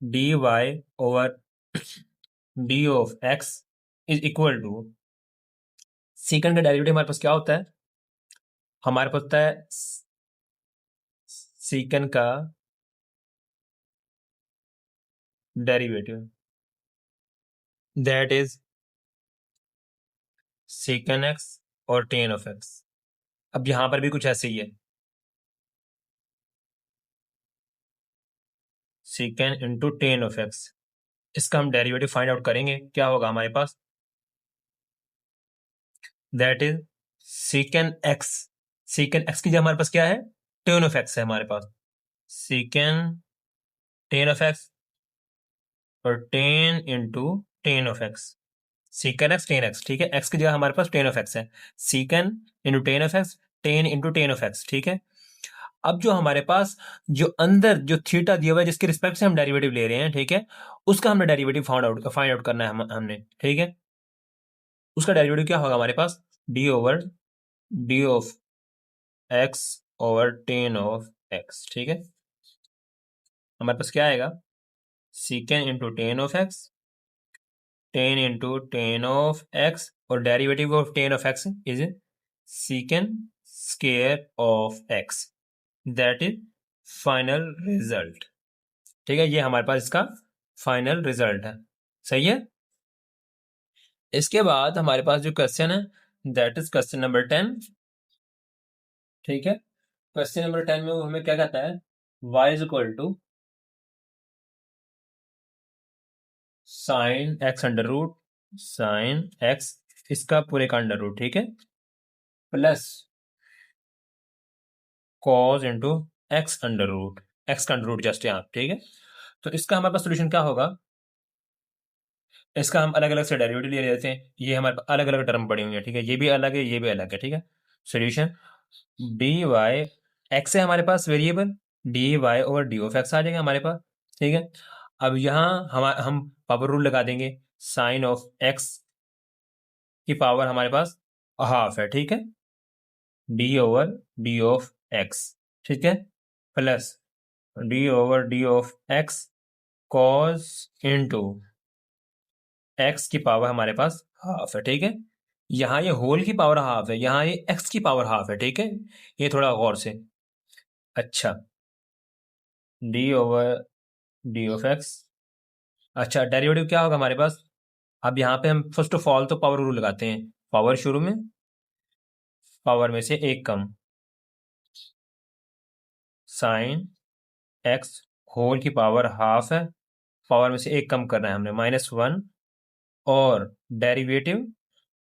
d y over d of x is equal to, second का डेरिवेटिव हमारे पास क्या होता है, हमारे पास होता है सेकेंड का derivative, that is second x और टेन ऑफ एक्स। अब यहां पर भी कुछ ऐसे ही है, second into tan of x. इसका हम डेरिवेटिव फाइंड आउट करेंगे, क्या होगा हमारे पास, दैट इज सेकेंड एक्स की जगह हमारे पास क्या है, टेन ऑफ एक्स है हमारे पास, सेकेंड टेन ऑफ एक्स और ten into tan of x, second x tan x, ठीक है। एक्स की जगह हमारे पास टेन ऑफ एक्स है, second into tan of x, tan into tan of x, ठीक है। अब जो हमारे पास जो अंदर जो थीटा दिया हुआ है जिसके रिस्पेक्ट से हम डेरिवेटिव ले रहे हैं, ठीक है, उसका हमने डेरिवेटिव फाइंड आउट करना है हमने, ठीक है। उसका डेरिवेटिव क्या होगा हमारे पास, d over d of x over tan of x, ठीक है। हमारे पास क्या आएगा, secant into tan of x, tan into tan of x, और derivative of tan of x is secant square of x, that is final result, ठीक है। ये हमारे पास इसका फाइनल रिजल्ट है, सही है। इसके बाद हमारे पास जो क्वेश्चन है दैट इज क्वेश्चन नंबर 10, ठीक है। क्वेश्चन नंबर 10 में वो हमें क्या कहता है, y is equal to sine x under root, sine x इसका पूरे का अंडर रूट, ठीक है, plus cos into x under root, x का अंडर रूट जस्ट यहाँ, ठीक है। तो इसका हमारे पास सोल्यूशन क्या होगा, इसका हम अलग अलग से डेरिवेटिव ले लेते हैं, ये हमारे पास अलग अलग टर्म पड़ी हुई है, ठीक है, ये भी अलग है, ये भी अलग है, ठीक है। सोल्यूशन डी वाई, एक्स है हमारे पास variable, d y over d of x आ जाएगा हमारे पास, ठीक है। अब यहाँ हम पावर रूल लगा देंगे, साइन ऑफ एक्स की पावर हमारे पास हाफ है, ठीक है, d over d of x, ठीक है, plus d over d of x cos into x की पावर हमारे पास हाफ है, ठीक है। यहाँ ये होल की पावर हाफ है, यहाँ ये एक्स की पावर हाफ है, ठीक है। ये थोड़ा गौर से, अच्छा, D over d of x, अच्छा डेरिवेटिव क्या होगा हमारे पास, अब यहाँ पे हम फर्स्ट ऑफ ऑल तो पावर रूल लगाते हैं, पावर शुरू में, पावर में से एक कम, साइन एक्स होल की पावर हाफ है, पावर में से एक कम करना है हमने, -1, और derivative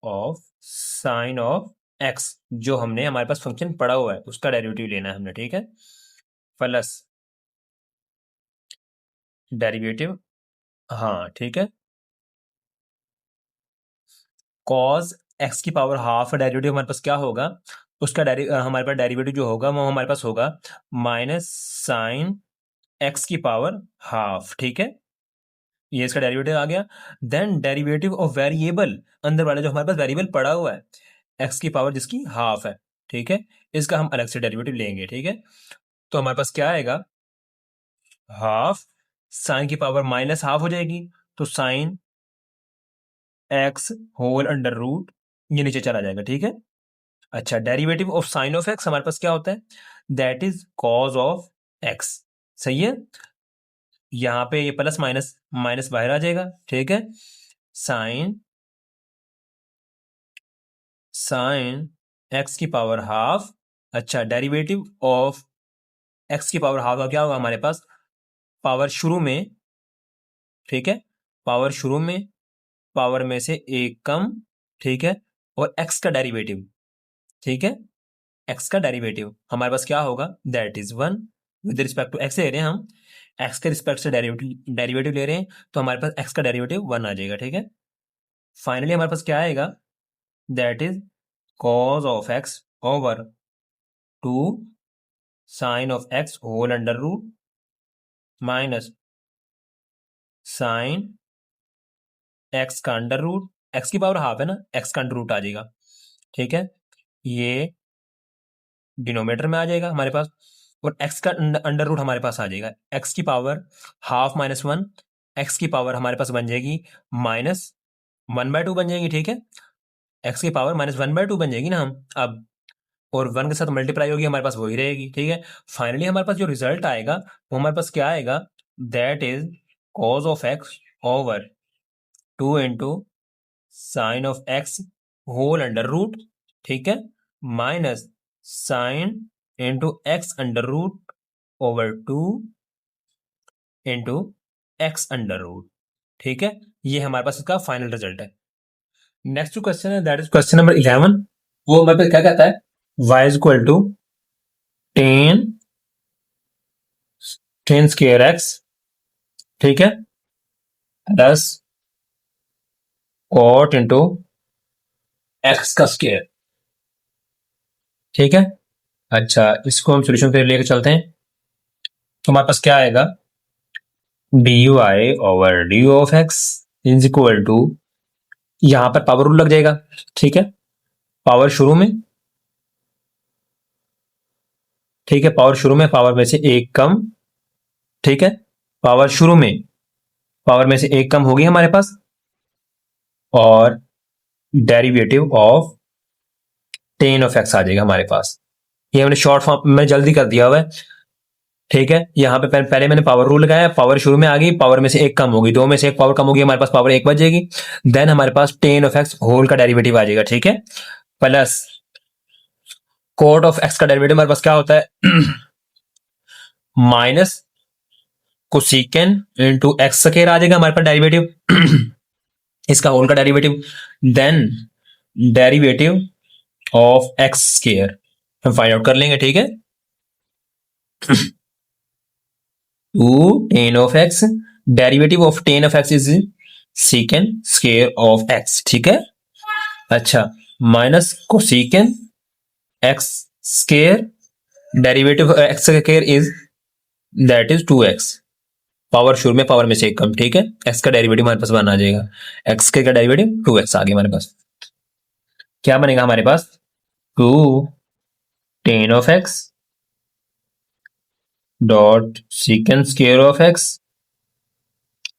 of sine of x, जो हमने हमारे पास फंक्शन पड़ा हुआ है उसका डेरिवेटिव लेना है हमने, ठीक है, प्लस डेरिवेटिव, हाँ ठीक है, कॉज एक्स की पावर हाफ, डेरिवेटिव हमारे पास क्या होगा, उसका हमारे पास डेरिवेटिव जो होगा वो हमारे पास होगा माइनस साइन एक्स की पावर हाफ, ठीक है, ये इसका डेरिवेटिव आ गया। देन डेरिवेटिव ऑफ वेरिएबल, अंदर वाला जो हमारे पास वेरिएबल पड़ा हुआ है एक्स की पावर जिसकी हाफ है, ठीक है, इसका हम अलग से डेरिवेटिव लेंगे, ठीक है। तो हमारे पास क्या आएगा, हाफ साइन की पावर माइनस हाफ हो जाएगी, तो sine x whole under root, ये नीचे चला जाएगा, ठीक है। अच्छा, derivative of sine of x हमारे पास क्या होता है, that is cos of x, सही है। यहां पे ये प्लस माइनस माइनस बाहर आ जाएगा, ठीक है, साइन साइन एक्स की पावर हाफ, अच्छा डेरिवेटिव ऑफ एक्स की पावर हाफ का क्या होगा हमारे पास, पावर शुरू में, ठीक है, पावर शुरू में, पावर में से एक कम, ठीक है, और एक्स का डेरिवेटिव, ठीक है, एक्स का डेरिवेटिव हमारे पास क्या होगा, that is 1, with respect to x ले रहे हैं हम, एक्स के रिस्पेक्ट से डेरिवेटिव ले रहे हैं, तो हमारे पास एक्स का डेरिवेटिव 1 आ जाएगा, ठीक है। फाइनली हमारे पास क्या आएगा, that is cos of x over 2 sine of x whole under root minus sine x का अंडर रूट, एक्स की पावर हाफ है ना, एक्स का अंडर रूट आ जाएगा, ठीक है, ये डिनोमिनेटर में आ जाएगा हमारे पास, और एक्स का अंडर रूट हमारे पास आ जाएगा, एक्स की पावर हाफ -1, एक्स की पावर हमारे पास बन जाएगी -1/2 बन जाएगी, ठीक है, एक्स की पावर -1/2 बन जाएगी ना हम अब, और 1 के साथ मल्टीप्लाई होगी हमारे पास वही रहेगी, ठीक है। फाइनली हमारे पास जो रिजल्ट आएगा वो हमारे पास क्या आएगा, that is cos of x over 2 into sine of x whole under root, ठीक है, minus sine into x under root over 2 into x under root, ठीक है। ये हमारे पास इसका फाइनल रिजल्ट है। नेक्स्ट क्वेश्चन है दैट इज क्वेश्चन नंबर 11, वो हमारे पास क्या कहता है, y is equal to tan tan square x, ठीक है, प्लस कॉट इंटू एक्स का स्क्वायर, ठीक है। अच्छा, इसको हम सोल्यूशन पे लेके चलते हैं, तो हमारे पास क्या आएगा, dy over d of x is equal to, यहां पर पावर रूल लग जाएगा, ठीक है, पावर शुरू में, ठीक है, पावर शुरू में पावर में से एक कम, ठीक है, पावर शुरू में पावर में से एक कम होगी हमारे पास, और derivative of tan of x आ जाएगा हमारे पास। ये हमने शॉर्ट फॉर्म में जल्दी कर दिया हुआ है, ठीक है। यहाँ पे पहले मैंने पावर रूल लगाया, पावर शुरू में आ गई, पावर में से एक कम होगी, दो में से एक पावर कम होगी, हमारे पास पावर एक बचेगी, देन हमारे पास टेन ऑफ एक्स होल का डेरिवेटिव आ जाएगा, ठीक है, प्लस कोट ऑफ एक्स का डेरिवेटिव हमारे पास क्या होता है minus cosecant into x square आ जाएगा हमारे पास डेरिवेटिव इसका होल का derivative, then derivative of x square हम फाइंड आउट कर लेंगे, ठीक है। Two tan of x, derivative of tan of x is second square of x, ठीक है। अच्छा, minus cosecant x square, derivative of x square is that is 2x, power शुरू में पावर में से एक कम, ठीक है। एक्स का डेरिवेटिव हमारे पास वन आ जाएगा, एक्स का डेरिवेटिव 2x आ गया हमारे पास। क्या बनेगा हमारे पास, two tan of x dot second square of x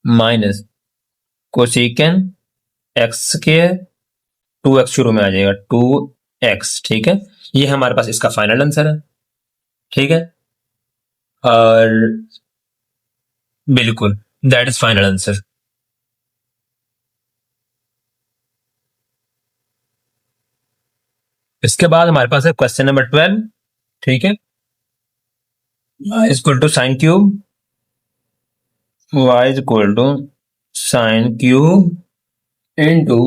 minus cosecant x square, 2x शुरू में आ जाएगा 2x, ठीक है। ये हमारे पास इसका फाइनल आंसर है, ठीक है, और बिल्कुल दैट इज फाइनल आंसर। इसके बाद हमारे पास है क्वेश्चन नंबर 12, ठीक है। y is equal to sin cube, y is equal to sin cube into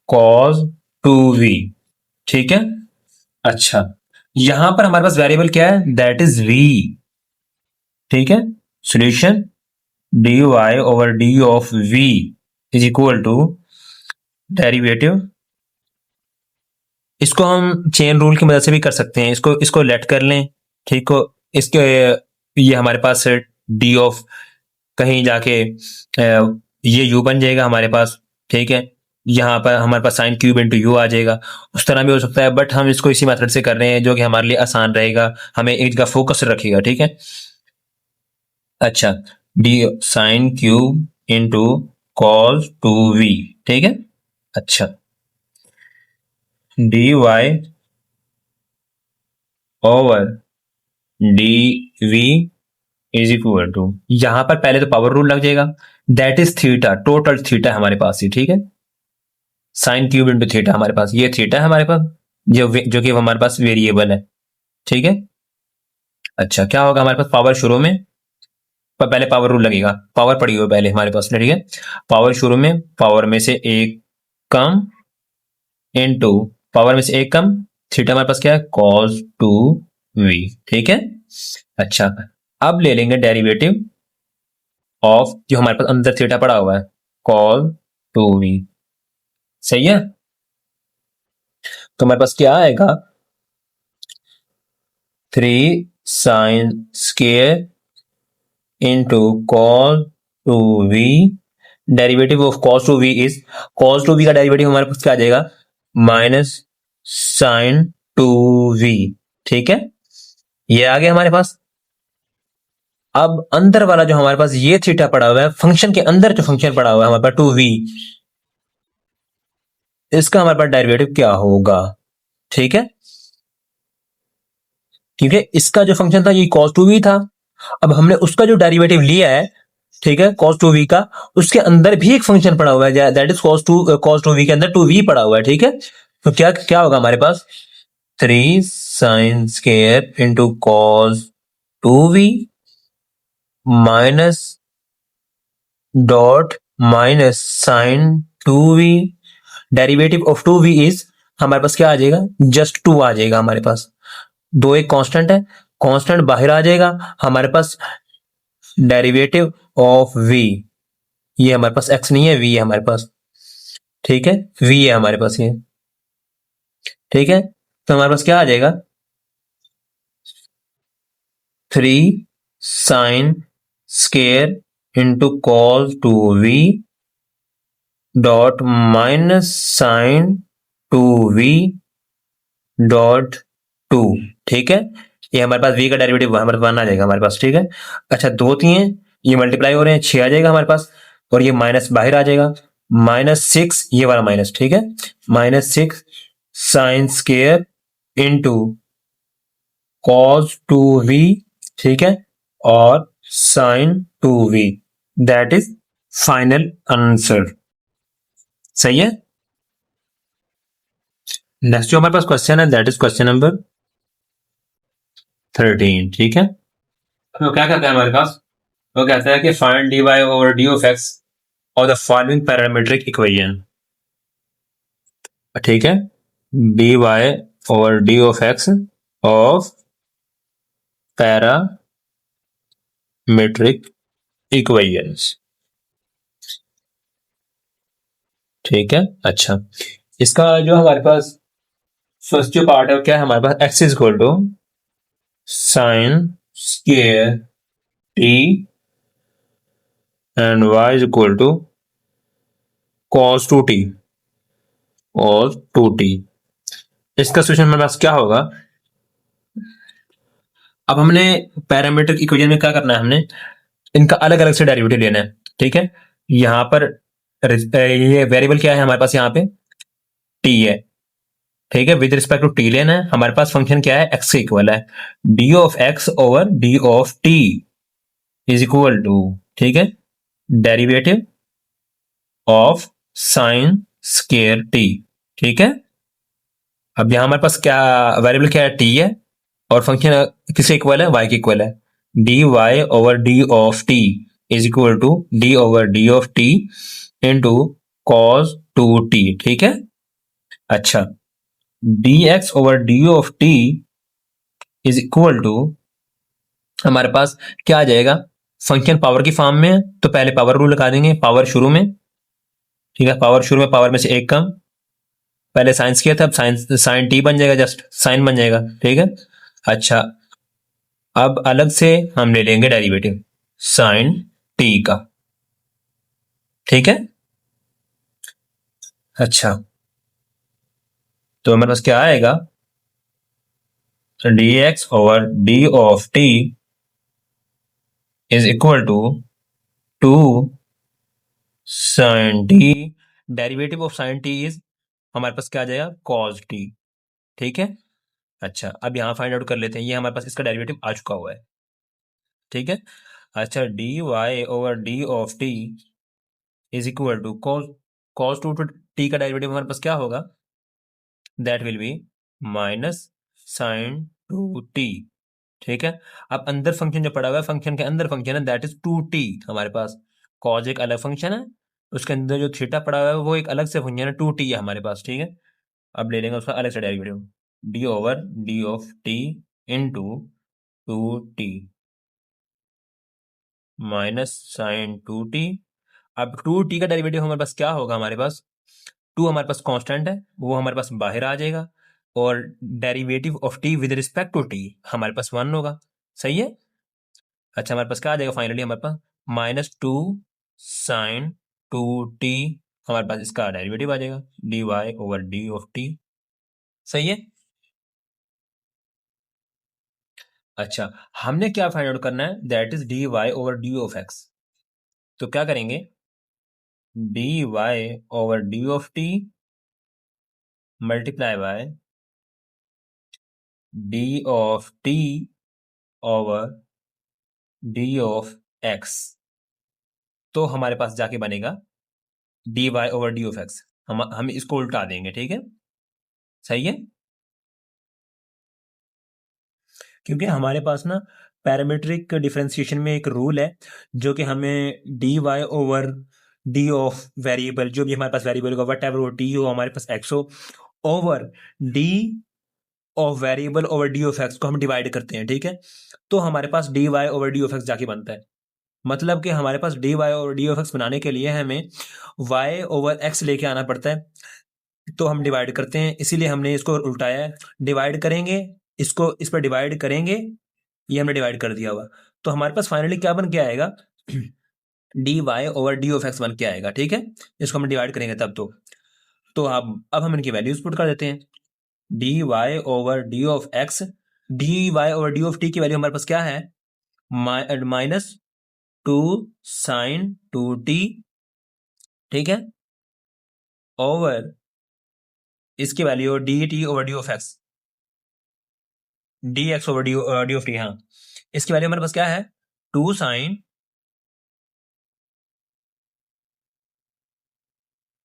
cos 2v, ठीक है। अच्छा, यहां पर हमारे पास वेरिएबल क्या है, दैट इज v, ठीक है। Solution dy over d of v is equal to derivative, इसको हम चेन रूल की मदद से भी कर सकते हैं, इसको इसको लेट कर लें, ठीक हो। इसके ये हमारे पास डी ऑफ कहीं जाके ये यू बन जाएगा हमारे पास, ठीक है। यहाँ पर हमारे पास साइन क्यूब इंटू यू आ जाएगा, उस तरह भी हो सकता है, बट हम इसको इसी मेथड से कर रहे हैं जो कि हमारे लिए आसान रहेगा, हमें एक जगह फोकस रखेगा, ठीक है। अच्छा, d sine cube into cos 2v, ठीक है। अच्छा, d y over d v is equal to, यहां पर पहले तो पावर रूल लग जाएगा, that is theta, total theta हमारे पास ही, ठीक है। साइन क्यूब इंटू थीटा हमारे पास, ये थीटा है हमारे पास, जो कि हमारे पास वेरिएबल है, ठीक है। अच्छा, क्या होगा हमारे पास, पावर शुरू में पहले पावर रूल लगेगा, पावर पड़ी हुई पहले हमारे पास, ठीक है। पावर शुरू में पावर में से एक कम इनटू पावर में से एक कम, थीटा हमारे पास क्या है, cos 2v, ठीक है। अच्छा, अब ले लेंगे डेरिवेटिव ऑफ जो हमारे पास अंदर थीटा पड़ा हुआ है, cos 2v, सही है। तो हमारे पास क्या आएगा, 3 sin square into cos 2v, derivative of cos 2v is, cos 2v का डेरिवेटिव हमारे पास क्या आ जाएगा, माइनस साइन 2v, ठीक है। ये आ गया हमारे पास। अब अंदर वाला जो हमारे पास ये थीटा पड़ा हुआ है, फंक्शन के अंदर जो फंक्शन पड़ा हुआ है हमारे पास 2v, इसका हमारे पास डेरिवेटिव क्या होगा, ठीक है। क्योंकि इसका जो फंक्शन था ये cos 2v था, अब हमने उसका जो डेरिवेटिव लिया है, ठीक है, cos 2v का, उसके अंदर भी एक फंक्शन पड़ा हुआ है, दैट इज cos 2v के अंदर 2v पड़ा हुआ है, ठीक है। तो क्या क्या होगा हमारे पास, 3 sin square into cos 2v minus dot minus sine 2v, derivative of 2v is हमारे पास क्या आ जाएगा, जस्ट 2 आ जाएगा हमारे पास, दो एक कांस्टेंट है, कांस्टेंट बाहर आ जाएगा, हमारे पास डेरिवेटिव ऑफ v, ये हमारे पास x नहीं है, v है हमारे पास, ठीक है, v है हमारे पास ये, ठीक है। तो हमारे पास क्या आ जाएगा, 3 sine square into cos 2v dot minus sine 2v dot 2, ठीक है, ये हमारे पास v का डेरिवेटिव हमारे पास 1 आ जाएगा हमारे पास, ठीक है। अच्छा, दो दिए हैं, ये मल्टीप्लाई हो रहे हैं, 6 आ जाएगा हमारे पास, और ये माइनस बाहर आ जाएगा, -6, ये वाला माइनस, ठीक है, -6 sine square into cos 2v, ठीक है, और sine 2v, that is final answer. सही है। नेक्स्ट जो हमारे पास क्वेश्चन है दैट इज क्वेश्चन नंबर 13, ठीक है। तो क्या कहते हैं हमारे पास, वो कहता है कि find dy over d of x और द फॉलोइंग पैरामीट्रिक इक्वेशन, ठीक है, dy over d of x of parametric equations, ठीक है। अच्छा, इसका जो हमारे पास फर्स्ट जो पार्ट है वो क्या है हमारे पास, x is equal to sine square t and y is equal to cos 2t, cos 2t। इसका सोल्यूशन हमारे पास क्या होगा, अब हमने पैरामीट्रिक इक्वेशन में क्या करना है, हमने इनका अलग अलग से डेरिवेटिव लेना है, ठीक है। यहां पर ये वेरिएबल क्या है हमारे पास, यहाँ पे t है, ठीक है, विद रिस्पेक्ट टू टी लेना है। हमारे पास फंक्शन क्या है, x के इक्वल है, d of x over d of t is equal to, ठीक है, derivative of sine square t, ठीक है। अब यहां हमारे पास क्या वेरिएबल क्या है, टी है, और फंक्शन किसके इक्वल है, y के इक्वल है, d y over d of t is equal to d over d of t into cos 2t, ठीक है। अच्छा, dx over d of t is equal to हमारे पास क्या आ जाएगा, फंक्शन पावर की फॉर्म में है तो पहले पावर रूल लगा देंगे, पावर शुरू में, ठीक है, पावर शुरू में, पावर में से एक कम, पहले साइंस किया था, अब साइन टी बन जाएगा, जस्ट साइन बन जाएगा, ठीक है। अच्छा, अब अलग से हम ले लेंगे डेरिवेटिव साइन टी का, ठीक है। अच्छा, तो हमारे पास क्या आएगा, d x over d of t is equal to 2 sine t, derivative of sine t is हमारे पास क्या आ जाएगा, कॉस टी, ठीक है। अच्छा, अब यहां फाइंड आउट कर लेते हैं, ये हमारे पास इसका डेरिवेटिव आ चुका हुआ है, ठीक है। अच्छा, d y over d of t is equal to cos 2 t का डेरिवेटिव हमारे पास क्या होगा, that will be minus sine 2t, ठीक है। अब अंदर फंक्शन जो पड़ा हुआ है, फंक्शन के अंदर फंक्शन है दैट इज 2t, हमारे पास कॉज एक अलग फंक्शन है, उसके अंदर जो थीटा पड़ा हुआ है वो एक अलग से फंक्शन है, 2t है हमारे पास, ठीक है। अब ले लेंगे उसका अलग से derivative, d over d of t into 2t minus sine 2t। अब 2t का डेरिवेटिव हमारे पास क्या होगा, हमारे पास 2 हमारे पास कांस्टेंट है, वो हमारे पास बाहर आ जाएगा, और derivative of t with respect to t हमारे पास 1 होगा, सही है। अच्छा, हमारे पास क्या आ जाएगा फाइनली, हमारे पास -2 साइन 2t, हमारे पास इसका डेरिवेटिव आ जाएगा d y over d of t, सही है। अच्छा, हमने क्या फाइंड आउट करना है, that is d y over d of x, तो क्या करेंगे, d y over d of t multiply by d of t over d of x, तो हमारे पास जाके बनेगा d y over d of x, हम इसको उल्टा देंगे, ठीक है, सही है। क्योंकि हमारे पास ना पैरामीट्रिक डिफरेंशिएशन में एक रूल है जो कि हमें d y over d of variable, जो भी हमारे पास वेरिएबल होगा, वट एवर वो डी हो, हमारे पास एक्स हो, over d of variable over d of x को हम डिवाइड करते हैं, ठीक है। तो हमारे पास d y over d of x जाके बनता है, मतलब कि हमारे पास d y over d of x बनाने के लिए हमें वाई ओवर एक्स लेके आना पड़ता है, तो हम डिवाइड करते हैं, इसीलिए हमने इसको उल्टाया है, डिवाइड करेंगे, इसको इस पर डिवाइड करेंगे, ये हमने डिवाइड कर दिया हुआ, तो हमारे पास फाइनली क्या बन के आएगा, d y over d of x बन के आएगा, ठीक है। इसको हम डिवाइड करेंगे तब तो अब हम इनकी वैल्यूज पुट कर देते हैं, d y over d of x d y over d of t की वैल्यू हमारे पास क्या है, माइनस 2 साइन 2t, ठीक है, ओवर इसकी value D T over d of x, D x over d of T, हाँ, इसकी वैल्यू हमारे पास क्या है, 2 साइन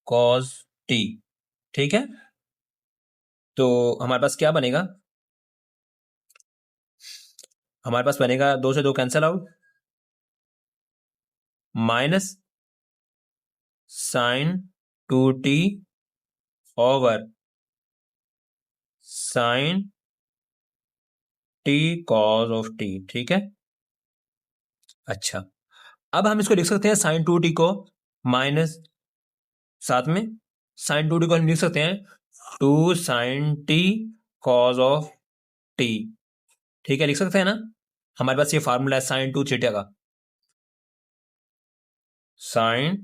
कॉस टी, ठीक है। तो हमारे पास क्या बनेगा, हमारे पास बनेगा 2 से 2 cancel out, minus sine 2t over sine t cos of t, ठीक है। अच्छा, अब हम इसको लिख सकते हैं साइन 2t को माइनस, साथ में साइन 2t को हम लिख सकते हैं 2 sine t cos of t, ठीक है, लिख सकते हैं ना। हमारे पास ये फार्मूला है साइन 2 थीटा का, साइन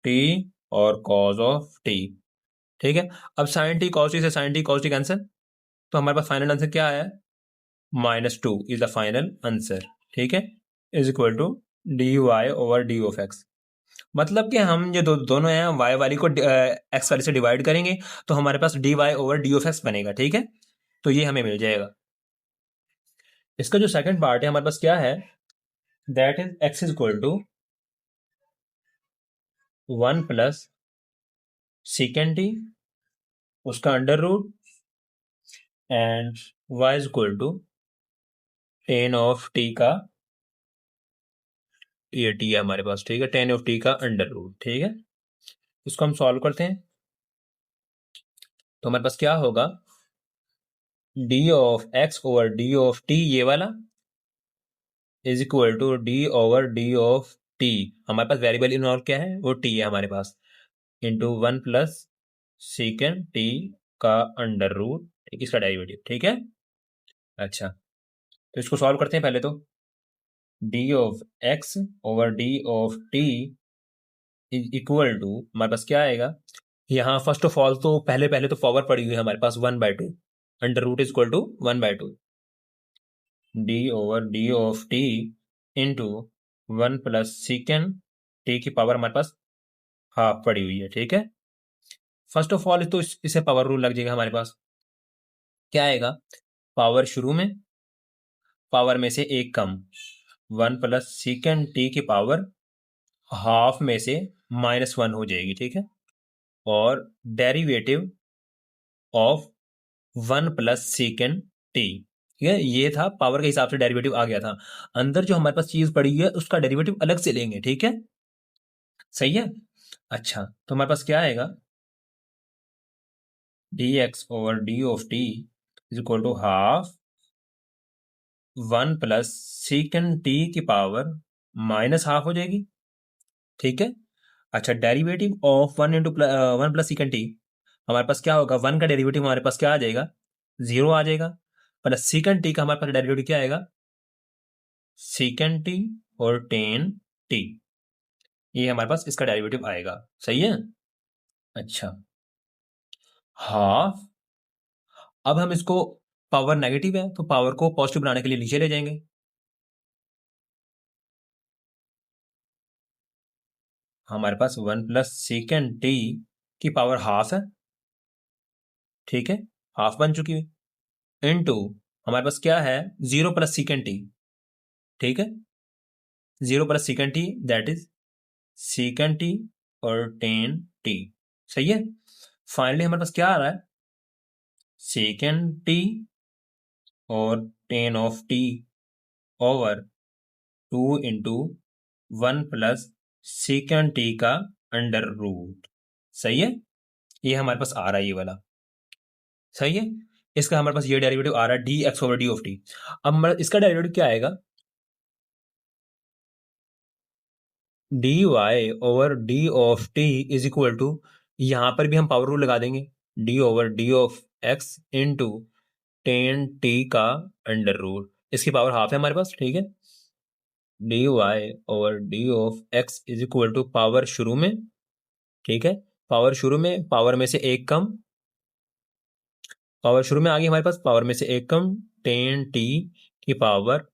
टी और कॉस ऑफ टी, ठीक है। अब साइन टी कॉस टी से sine t cos t cancel, तो हमारे पास फाइनल आंसर क्या आया, -2 इज द फाइनल आंसर, ठीक है, is equal to d y over d of x. मतलब कि हम जो दोनों हैं वाई वाली को एक्स वाली से डिवाइड करेंगे तो हमारे पास d y over d of x बनेगा, ठीक है। तो ये हमें मिल जाएगा। इसका जो सेकंड पार्ट है हमारे पास क्या है, that is x is equal to 1 plus second t उसका under root and y is equal to tan of t का, ये टी है हमारे पास, ठीक है, टेन ऑफ टी का अंडर रूट, ठीक है। इसको हम सॉल्व करते हैं तो हमारे पास क्या होगा, d of x over d of t ये वाला is equal to d over d of t, हमारे पास वेरिएबल इन्वॉल्व क्या है, वो टी है हमारे पास, इंटू 1 प्लस सेकेंड टी का अंडर रूट, इसका डेरिवेटिव, ठीक है। अच्छा, तो इसको सॉल्व करते हैं पहले तो, d of x over d of t is equal to, हमारे पास क्या आएगा, यहाँ फर्स्ट ऑफ ऑल तो पहले पहले तो पावर पड़ी हुई है हमारे पास 1/2, under root is equal to 1/2 d over d of t into 1 plus second t की पावर हमारे पास हाफ पड़ी हुई है, ठीक है। फर्स्ट ऑफ ऑल तो इसे पावर रूल लग जाएगा, हमारे पास क्या आएगा, पावर शुरू में, पावर में से एक कम, 1 प्लस सेकेंड टी की पावर हाफ में से -1 हो जाएगी, ठीक है, और derivative of 1 plus second T, ठीक है, ये था पावर के हिसाब से डेरिवेटिव आ गया था, अंदर जो हमारे पास चीज पड़ी है उसका डेरिवेटिव अलग से लेंगे, ठीक है, सही है। अच्छा, तो हमारे पास क्या आएगा, d x over d of t is equal to half 1 plus second t की पावर माइनस हाफ हो जाएगी, ठीक है। अच्छा, derivative of 1 plus second t, हमारे पास क्या होगा, 1 का डेरिवेटिव हमारे पास क्या आ जाएगा, 0 आ जाएगा, प्लस सेकेंड टी का हमारे पास डेरिवेटिव क्या आएगा, सेकेंड टी और टेन टी, ये हमारे पास इसका डेरिवेटिव आएगा, सही है। अच्छा, हाफ, अब हम इसको, पावर नेगेटिव है तो पावर को पॉजिटिव बनाने के लिए नीचे ले जाएंगे, हमारे पास 1 प्लस सेकेंड टी की पावर हाफ है, ठीक है, हाफ बन चुकी है, इनटू हमारे पास क्या है, 0 प्लस सेकेंड टी, ठीक है, 0 plus second T that is second t और टेन टी, सही है। फाइनली हमारे पास क्या आ रहा है, सेकेंड टी और tan of t over 2 into 1 plus second t का अंडर रूट, सही है, ये हमारे पास आ रहा है ये वाला, सही है। इसका हमारे पास ये डेरिवेटिव आ रहा है d x over d of t. अब इसका डेरिवेटिव क्या आएगा, d y over d of t is equal to, यहां पर भी हम पावर रूल लगा देंगे, d over d of x into tan t का अंडर रूट, इसकी पावर हाफ है हमारे पास, ठीक है, d y over d of x is equal to power शुरू में, ठीक है, पावर शुरू में, पावर में से एक कम, पावर शुरू में आ गई हमारे पास, पावर में से एक कम, टेन टी की पावर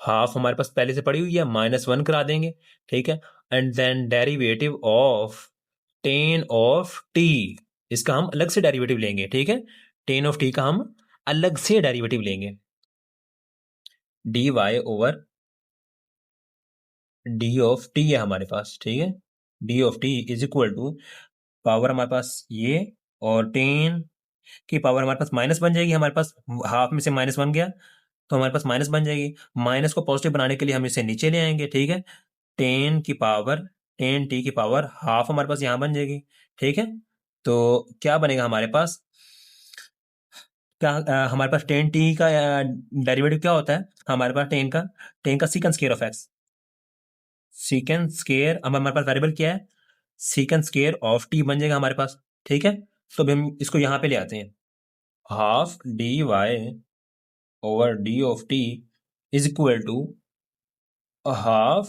हाफ हमारे पास पहले से पड़ी हुई है, -1 करा देंगे, ठीक है। And then derivative of tan of t, इसका हम अलग से डेरिवेटिव लेंगे, ठीक है। टेन ऑफ टी का हम अलग से डेरिवेटिव लेंगे, d y over d of t है हमारे पास, ठीक है। D of t is equal to power हमारे पास ये, और टेन की पावर हमारे पास माइनस बन जाएगी, हमारे पास हाफ में से माइनस बन गया तो हमारे पास माइनस बन जाएगी। माइनस को पॉजिटिव बनाने के लिए हम इसे नीचे ले आएंगे, ठीक है। टेन की पावर टेन टी की पावर हाफ हमारे पास यहाँ बन जाएगी, ठीक है। तो क्या बनेगा हमारे पास, क्या हमारे पास टेन टी का डेरिवेटिव क्या होता है, हमारे पास टेन का secant square of x, secant square, अब हमारे पास वेरिएबल क्या है, सीकेंड स्केयर ऑफ टी बन जाएगा हमारे पास, ठीक है। तो अभी हम इसको यहां पे ले आते हैं, half d y over d of t is equal to half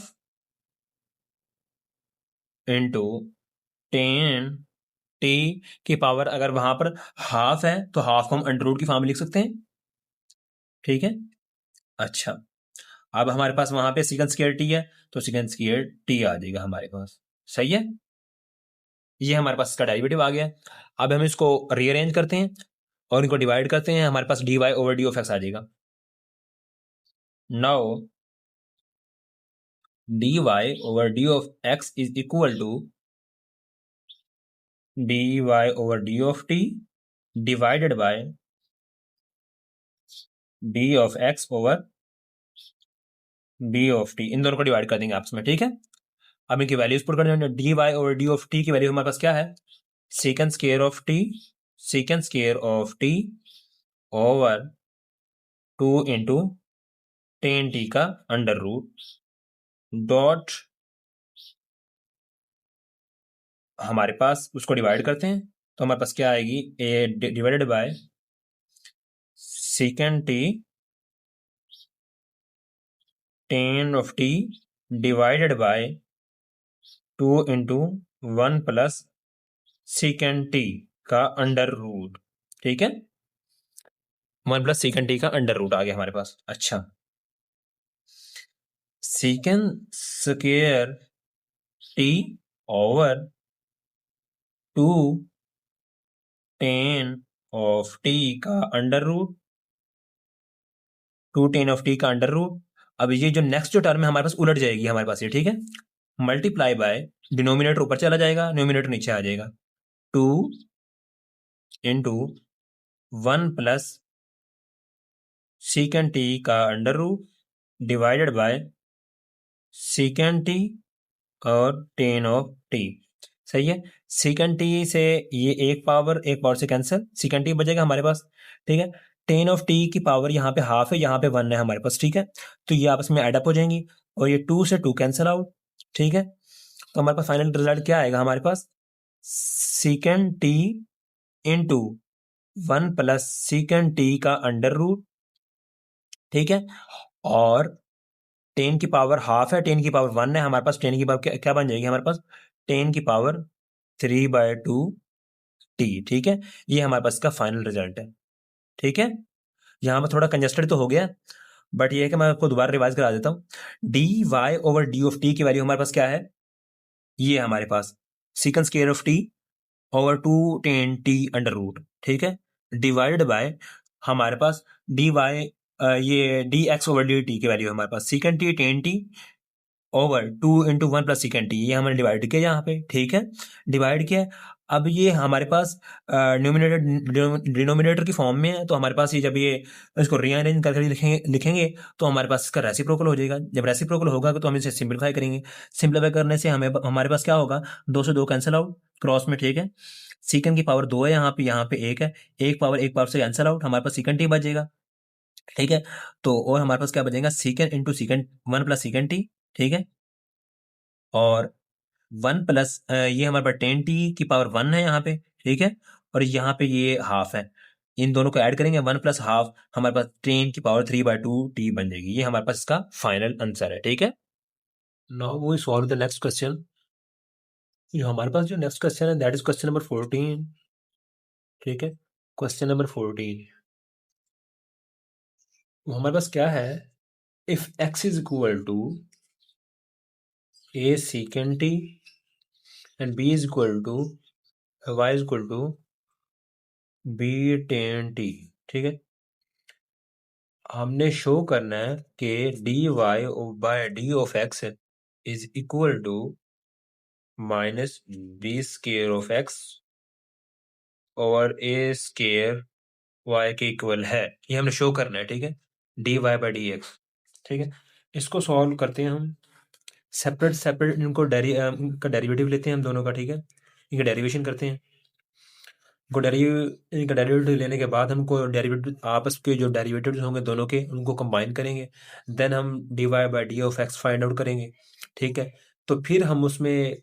into tan t की पावर, अगर वहां पर हाफ है तो हाफ को हम अंडर रूट की फॉर्म में लिख सकते हैं, ठीक है। अच्छा, अब हमारे पास वहां पे सीकेंड स्केयर टी है, तो सीकेंड स्केयर टी आ जाएगा हमारे पास, सही है। ये हमारे पास इसका डेरिवेटिव आ गया। अब हम इसको रीअरेंज करते हैं और इनको डिवाइड करते हैं, हमारे पास d y over d of x आ जाएगा। Now d y over d of x is equal to d y over d of t divided by d of x over d of t, इन दोनों को डिवाइड कर देंगे आपस में, ठीक है। अब इनकी वैल्यूज पुट कर देंगे, d y over d of t की वैल्यू हमारे पास क्या है, secant square of t, secant square of t over 2 into tan t का अंडर रूट डॉट, हमारे पास उसको डिवाइड करते हैं तो हमारे पास क्या आएगी, a divided by second t tan of t divided by 2 into 1 plus second t का अंडर रूट, ठीक है। 1 प्लस सेकेंड टी का अंडर रूट आ गया हमारे पास। अच्छा, second square t over 2 tan of t का under root, 2 tan of t का अंडर रूट। अब ये जो नेक्स्ट जो टर्म है हमारे पास उलट जाएगी हमारे पास ये, ठीक है। मल्टीप्लाई बाय डिनोमिनेटर ऊपर चला जाएगा, न्यूमिनेटर नीचे आ जाएगा, 2 इंटू 1 प्लस सेकेंड टी का under root divided by second t और टेन ऑफ टी, सही है। सेकेंड टी से ये एक पावर से कैंसिल, सेकेंड टी बचेगा हमारे पास, ठीक है। टेन ऑफ टी की पावर यहाँ पे हाफ है, यहाँ पे 1 है हमारे पास, ठीक है। तो ये आपस में एडअप हो जाएंगी और ये 2 से 2 कैंसिल आउट, ठीक है। तो हमारे पास फाइनल रिजल्ट क्या आएगा, हमारे पास second t into 1 plus second t का अंडर रूट, ठीक है। और 10 की पावर हाफ है, 10 की पावर 1 है हमारे पास, 10 की पावर क्या बन जाएगी हमारे पास, 10 की पावर 3/2 टी, ठीक है। ये हमारे पास का फाइनल रिजल्ट है, ठीक है। यहाँ पर थोड़ा कंजेस्टेड तो हो गया, बट ये है कि मैं आपको दोबारा रिवाइज करा देता हूँ। D y over d of t की वैल्यू हमारे पास क्या है, ये हमारे पास secant square of t over 2 tan t under root, ठीक है, डिवाइडेड बाय हमारे पास डी वाई, ये d x over d t की वैल्यू हमारे पास second t tan t over 2 into 1 plus second t, ये हमने डिवाइड किया यहाँ पे, ठीक है, डिवाइड किया। अब ये हमारे पास न्यूमिनेटर डिनोमिनेटर की फॉर्म में है, तो हमारे पास ये जब ये इसको रीअरेंज करके लिखेंगे तो हमारे पास इसका रेसिप्रोकल हो जाएगा। जब रेसिप्रोकल होगा तो हम इसे सिंपलीफाई करेंगे, सिंपलीफाई करने से हमें हमारे पास क्या होगा, 2 से 2 कैंसिल आउट क्रॉस में, ठीक है। सेकंड की पावर 2 है यहाँ पे 1 है, एक पावर से कैंसिल आउट, हमारे पास सेकंड टी बचेगा, ठीक है। तो और हमारे पास क्या बचेगा, second into second 1 plus second T, ठीक है। और 1 प्लस ये हमारे पास 10 टी की पावर 1 है यहाँ पे, ठीक है। और यहाँ पे ये हाफ है, इन दोनों को ऐड करेंगे 1 प्लस हाफ, हमारे पास 10 की पावर 3/2 टी बन जाएगी। ये हमारे पास इसका फाइनल आंसर है, ठीक है। Now we solve the next question. हमारे पास जो नेक्स्ट क्वेश्चन है दैट इज क्वेश्चन नंबर 14, ठीक है। क्वेश्चन नंबर 14, हमारे पास क्या है, if x is equal to a secant t and b is equal to y is equal to b tan t, ठीक है। हमने शो करना है कि dy by d of x is equal to minus b square of x और ए स्केयर वाई के इक्वल है, ये हमने शो करना है, ठीक है। D y by d x, ठीक है। इसको सॉल्व करते हैं हम, सेपरेट सेपरेट इनको इनका डेरिवेटिव लेते हैं हम दोनों का, ठीक है। इनका डेरिवेशन करते हैं। इनका डेरिवेटिव लेने के बाद हमको डेरिवेटिव आपस के जो डेरिवेटिव्स होंगे दोनों के उनको कंबाइन करेंगे, देन हम d y by d of x find out करेंगे, ठीक है। तो फिर हम उसमें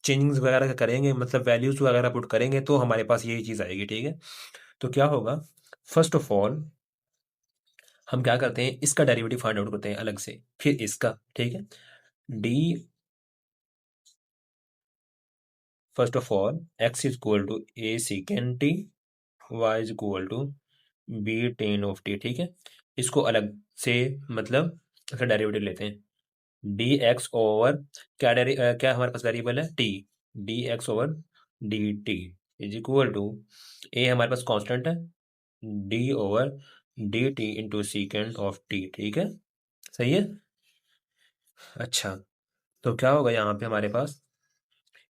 चेंजिंग्स वगैरह करेंगे, मतलब वैल्यूज वगैरह पुट करेंगे, तो हमारे पास यही चीज़ आएगी, ठीक है। तो क्या होगा, फर्स्ट ऑफ ऑल हम क्या करते हैं, इसका डेरिवेटिव फाइंड आउट करते हैं अलग से, फिर इसका, ठीक है। D first of all x is equal to a secant t, y is equal to b tan of t, ठीक है। इसको अलग से, मतलब इसका डेरिवेटिव लेते हैं, डी एक्स ओवर क्या हमारे पास वेरिएबल है t, d x over d t is equal to a हमारे पास कांस्टेंट है, d over d t into secant of t, ठीक है। सही है। अच्छा, तो क्या होगा यहाँ पे हमारे पास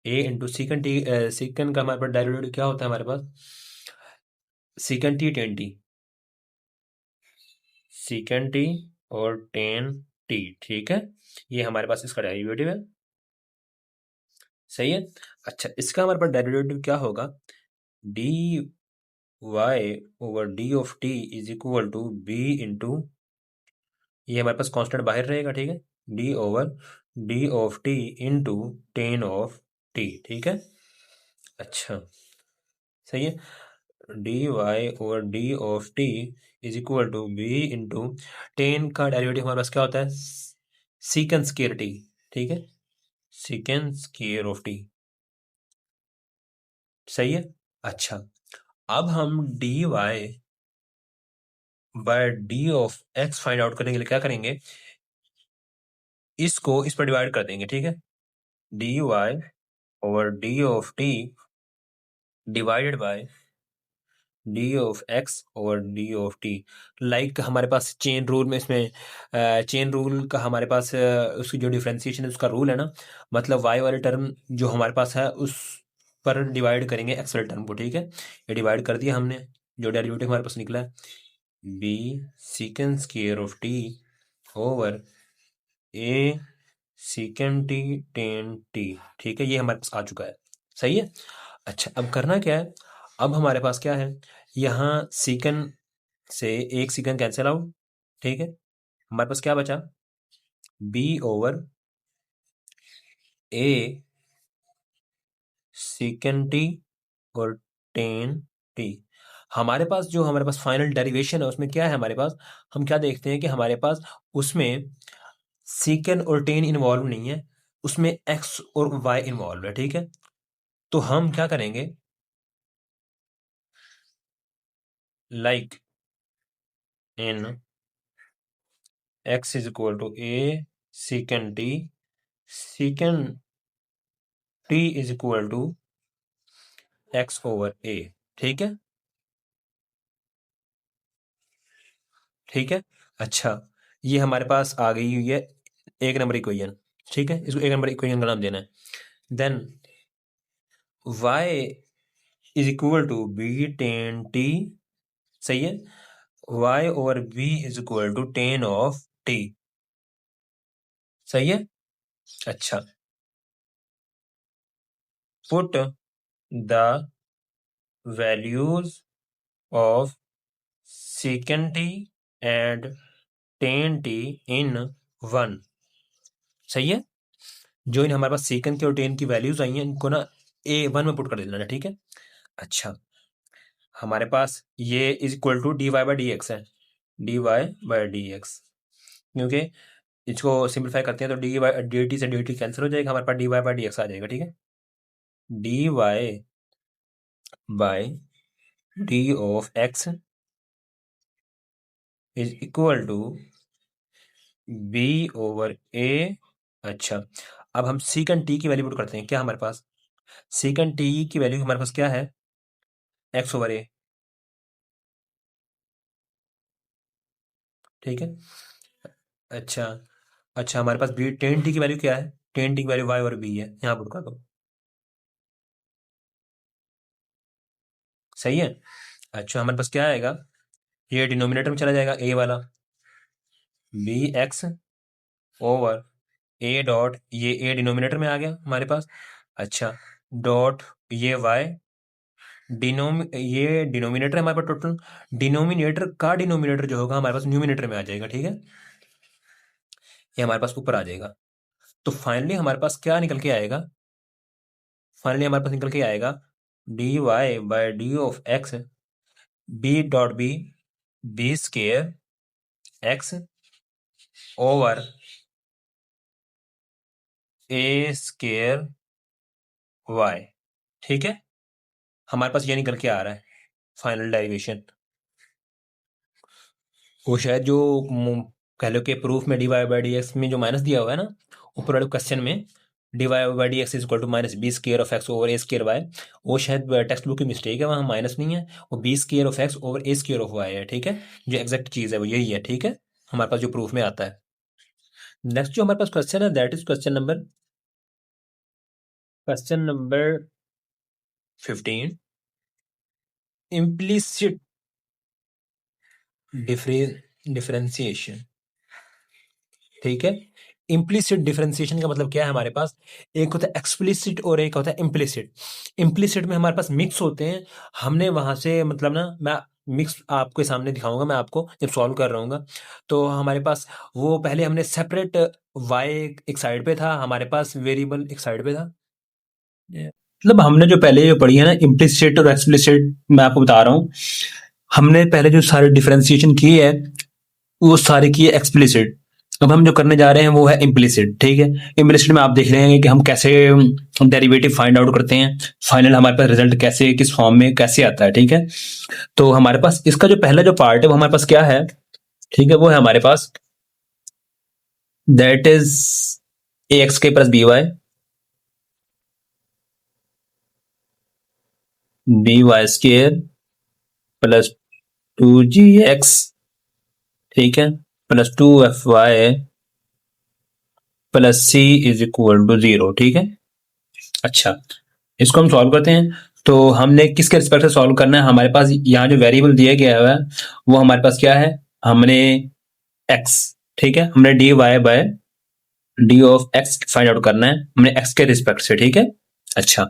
ए इंटू सीकेंड टी, सीकेंड का हमारे पास डेरिवेटिव क्या होता है हमारे पास, secant t tan t, secant t और टेन टी, ठीक है। ये हमारे पास इसका डेरिवेटिव है, सही है। अच्छा, इसका हमारे पास डेरिवेटिव क्या होगा, d y over d of t is equal to b into, ये हमारे पास कांस्टेंट बाहर रहेगा, ठीक है, d over d of t into tan of t, ठीक है। अच्छा, सही है। D y over d of t is equal to b into tan का डेरिवेटिव हमारे पास क्या होता है, सीकेंड स्केयर टी, ठीक है, सीकेंड स्केयर ऑफ टी, सही है। अच्छा, अब हम d y by d of x find out करने के लिए क्या करेंगे, इसको इस पर डिवाइड कर देंगे, ठीक है। D y over d of t divided by d of x और डी ऑफ टी, लाइक हमारे पास चेन रूल में, इसमें चेन रूल का हमारे पास उसकी जो डिफ्रेंसिएशन है उसका रूल है ना, मतलब वाई वाले टर्म जो हमारे पास है उस पर डिवाइड करेंगे एक्स वाले टर्म को, ठीक है। ये डिवाइड कर दिया हमने, जो डेरिवेटिव हमारे पास निकला है b secant square of t over a secant t tan t, ठीक है, ये हमारे पास आ चुका है, सही है। अच्छा, अब करना क्या है, अब हमारे पास क्या है, यहाँ सीकन से एक सीकन कैंसिल आउट, ठीक है। हमारे पास क्या बचा, बी ओवर ए सीकन टी और टेन टी। हमारे पास फाइनल डेरिवेशन है, उसमें क्या है हमारे पास, हम क्या देखते हैं कि हमारे पास उसमें सीकन और टेन इन्वॉल्व नहीं है, उसमें एक्स और वाई इन्वॉल्व है, ठीक है। तो हम क्या करेंगे, like in x is equal to a secant t, secant t is equal to x over a, ठीक है, ठीक है। अच्छा, ये हमारे पास आ गई हुई है एक नंबर इक्वेशन, ठीक है, इसको एक नंबर इक्वेशन का नाम देना है। Then y is equal to b tan t, सही है, y over b is equal to tan of t, सही है। अच्छा, put the values of secant t and tan t in 1, सही है। जो इन हमारे पास सेकंड के और टेन की वैल्यूज आई हैं इनको ना ए वन में पुट कर देना है, ठीक है। अच्छा, हमारे पास ये is equal to d y by d x है, d y by d x, क्योंकि इसको सिंप्लीफाई करते हैं तो डी वाई डी टी से डी टी कैंसिल हो जाएगा, हमारे पास d y by d x आ जाएगा, ठीक है। D y by d of x is equal to b over a. अच्छा, अब हम सीकन टी की वैल्यू पुट करते हैं। क्या हमारे पास सीकन टी की वैल्यू हमारे पास क्या है, एक्स ओवर ए, ठीक है। अच्छा, अच्छा हमारे पास बी टेन टी की वैल्यू क्या है, टेन टी की वैल्यू वाई और बी है, यहाँ पुट कर दो। सही है। अच्छा हमारे पास क्या आएगा, ये डिनोमिनेटर में चला जाएगा ए वाला, b x over a dot, ये ए डिनोमिनेटर में आ गया हमारे पास। अच्छा, डॉट ये वाई, ये डिनोमिनेटर है हमारे पास टोटल, डिनोमिनेटर का डिनोमिनेटर जो होगा हमारे पास न्यूमिनेटर में आ जाएगा, ठीक है। ये हमारे पास ऊपर आ जाएगा। तो फाइनली हमारे पास क्या निकल के आएगा, फाइनली हमारे पास निकल के आएगा d y by d of x, b dot b, b square x over a square y, ठीक है। हमारे पास ये निकल के आ रहा है फाइनल डेरिवेशन। वो शायद जो कह लो कि प्रूफ में d y by d x में जो माइनस दिया हुआ है ना, ऊपर वाले क्वेश्चन में d y by d x is equal to minus b square of x over a square y, वो शायद टेक्स्ट बुक की मिस्टेक है, वहाँ माइनस नहीं है, वो b square of x over a square of y है, ठीक है। जो एग्जैक्ट चीज़ है वो यही है, ठीक है, हमारे पास जो प्रूफ में आता है। नेक्स्ट जो हमारे पास क्वेश्चन है that is question number 15, implicit differentiation, ठीक है। इम्प्लिसिट डिफरेंशिएशन का मतलब क्या है हमारे पास, एक होता है एक्सप्लिसिट और एक होता है इम्प्लिसिट। इम्प्लिसिट में हमारे पास मिक्स होते हैं, हमने वहां से मतलब ना, मैं मिक्स आपके सामने दिखाऊंगा मैं आपको जब सॉल्व कर रहा हूँ। तो हमारे पास वो पहले हमने सेपरेट वाई एक साइड पे था, हमारे पास वेरिएबल एक साइड पे था। मतलब हमने जो पहले जो पढ़ी है ना इम्प्लिसिट और एक्सप्लिसिट, मैं आपको बता रहा हूँ, हमने पहले जो सारे डिफरेंशिएशन की है वो सारी की है एक्सप्लिसिट। अब हम जो करने जा रहे हैं वो है इम्प्लिसिट, ठीक है। इम्प्लिसिट में आप देख रहे हैं कि हम कैसे डेरिवेटिव फाइंड आउट करते हैं, फाइनल हमारे पास रिजल्ट कैसे किस फॉर्म में कैसे आता है, ठीक है। तो हमारे पास इसका जो पहला जो पार्ट है वो हमारे पास क्या है, ठीक है, वो है हमारे पास दैट इज ए एक्स के plus b y, b y square plus two g x, ठीक है, plus two f y plus c is equal to zero, ठीक है। अच्छा, इसको हम सॉल्व करते हैं। तो हमने किसके रिस्पेक्ट से सॉल्व करना है, हमारे पास यहाँ जो वेरिएबल दिया गया है वो हमारे पास क्या है, हमने एक्स, ठीक है, हमने d y by d of x find out करना है, हमने एक्स के रिस्पेक्ट से, ठीक है। अच्छा,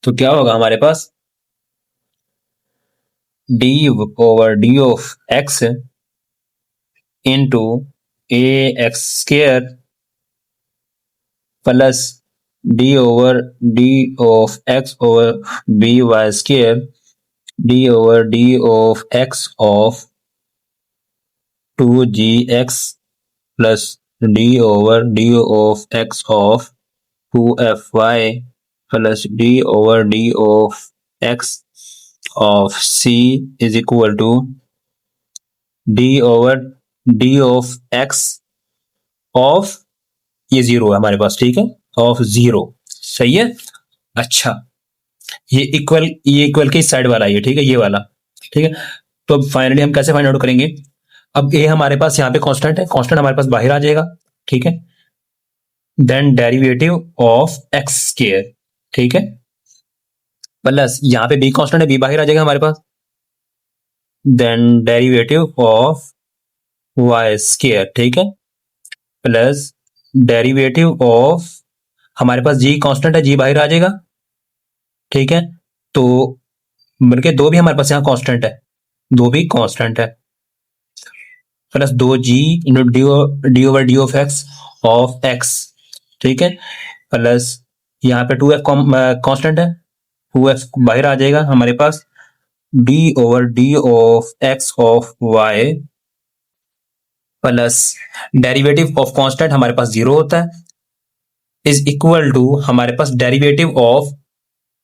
तो क्या होगा हमारे पास d over d of x into a x square plus d over d of x over b y square d over d of x of two g x plus d over d of x of two f y plus d over d of x of c is equal to d over d of x of, ये जीरो है हमारे पास, ठीक है, ऑफ जीरो, सही है। अच्छा, ये इक्वल के इस साइड वाला है, ठीक है, ये वाला, ठीक है। तो अब फाइनली हम कैसे फाइंड आउट करेंगे, अब ए हमारे पास यहाँ पे कांस्टेंट है, कांस्टेंट हमारे पास बाहर आ जाएगा, ठीक है। Then derivative of x square, ठीक है, प्लस यहाँ पे बी कांस्टेंट है, बी बाहर आ जाएगा हमारे पास, then derivative of y square, ठीक है, प्लस डेरिवेटिव ऑफ, हमारे पास जी कांस्टेंट है, जी बाहर आ जाएगा, ठीक है। तो बल्कि दो भी हमारे पास यहाँ कांस्टेंट है, दो भी कांस्टेंट है, प्लस दो g into d over d of x, ठीक है, प्लस यहाँ पे टू एफ कांस्टेंट है, टू एफ बाहर आ जाएगा हमारे पास, d over d of x of y plus derivative of constant हमारे पास जीरो होता है, इज इक्वल टू हमारे पास डेरिवेटिव ऑफ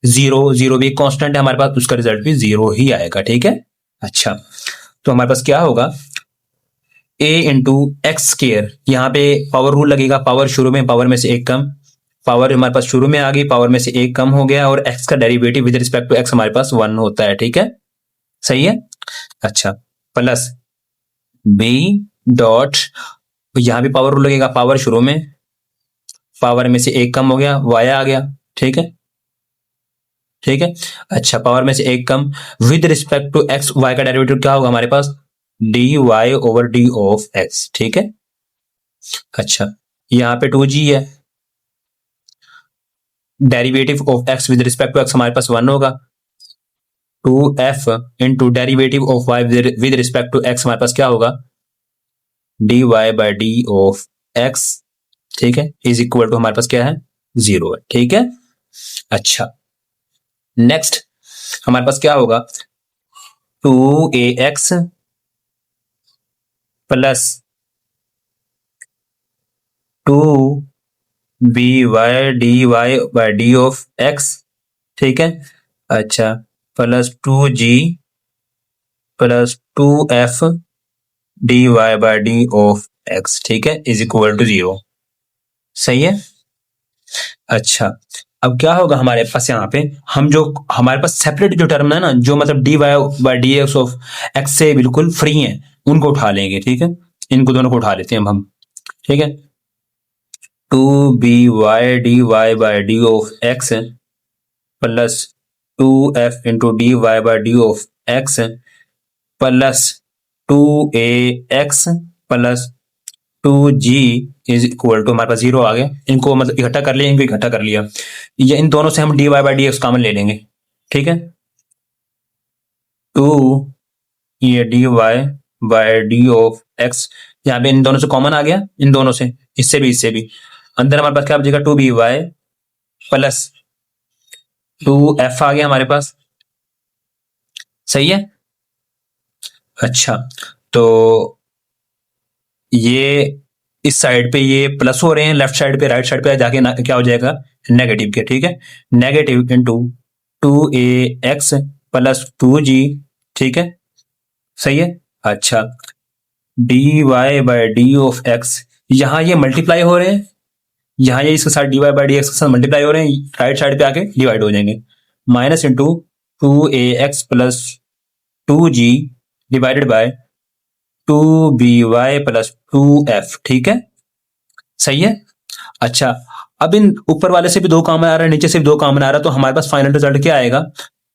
जीरो, जीरो भी कांस्टेंट है हमारे पास, उसका रिजल्ट भी जीरो ही आएगा, ठीक है। अच्छा, तो हमारे पास क्या होगा, ए इंटू एक्स स्केयर, यहाँ पे पावर रूल लगेगा, पावर शुरू में पावर में से एक कम, पावर हमारे पास शुरू में आ गई, पावर में से एक कम हो गया, और एक्स का derivative with respect to x हमारे पास 1 होता है, ठीक है, सही है। अच्छा, प्लस बी डॉट, यहाँ भी पावर रूल लगेगा, पावर शुरू में, पावर में से एक कम हो गया, वाई आ गया, ठीक है, ठीक है। अच्छा, पावर में से एक कम, with respect to x, y का डेरिवेटिव क्या होगा हमारे पास, d y over d of x, ठीक है। अच्छा, यहाँ पे 2g है, derivative of x with respect to x हमारे पास 1 होगा, 2f into derivative of y with respect to x हमारे पास क्या होगा, d y by d of x, ठीक है, इज इक्वल टू हमारे पास क्या है, 0 है, ठीक है। अच्छा, नेक्स्ट हमारे पास क्या होगा, 2ax plus 2by dy by d of x, ठीक है। अच्छा, plus 2g plus 2f d y by d of x, ठीक है, इज इक्वल टू 0, सही है। अच्छा, अब क्या होगा हमारे पास, यहाँ पे हम जो हमारे पास सेपरेट जो टर्म है ना, जो मतलब d y by d x of x से बिल्कुल फ्री है, उनको उठा लेंगे, ठीक है, इनको दोनों को उठा लेते हैं हम, ठीक है। 2by dy by d of x plus 2f into d y by d of x plus 2ax plus 2g is equal to हमारे पास 0 आ गया। इनको मतलब इकट्ठा कर लिया, इनको इकट्ठा कर लिया, ये इन दोनों से हम d y by d x common ले लेंगे, ठीक है। 2 ये d y by d of x, यहाँ पे इन दोनों से कॉमन आ गया, इन दोनों से, इससे भी अंदर हमारे पास क्या बचेगा, 2by प्लस 2f आ गया हमारे पास, सही है। अच्छा, तो ये इस साइड पे ये प्लस हो रहे हैं, लेफ्ट साइड पे, राइट साइड पे जाके क्या हो जाएगा, नेगेटिव के, ठीक है, negative into 2ax plus 2g, ठीक है, सही है। अच्छा, d y by d of x, यहां ये मल्टीप्लाई हो रहे हैं, यहां ये इसके साथ d y by d x के साथ मल्टीप्लाई हो रहे हैं, राइट साइड पे आके डिवाइड हो जाएंगे, minus into 2ax plus 2g divided by 2by plus 2f, ठीक है, सही है। अच्छा, अब इन ऊपर वाले से भी 2 कॉमन आ रहा है, नीचे से भी 2 कॉमन आ रहा है, तो हमारे पास फाइनल रिजल्ट क्या आएगा,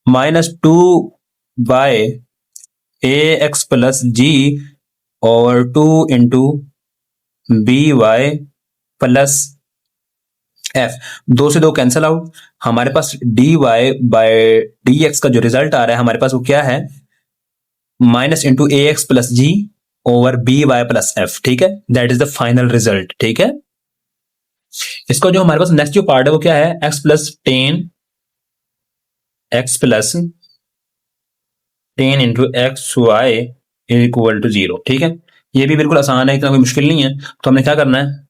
-2/ax प्लस जी और 2 इंटू by प्लस f, 2 से 2 कैंसिल आउट, हमारे पास dy बाय dx का जो रिजल्ट आ रहा है हमारे पास वो क्या है, minus into ax plus g over by plus f, ठीक है, that is the final result, ठीक है। इसका जो हमारे पास नेक्स्ट जो पार्ट है वो क्या है, x plus 10 into x y is equal to 0, ठीक है, ये भी बिल्कुल आसान है, इतना कोई मुश्किल नहीं है। तो हमने क्या करना है,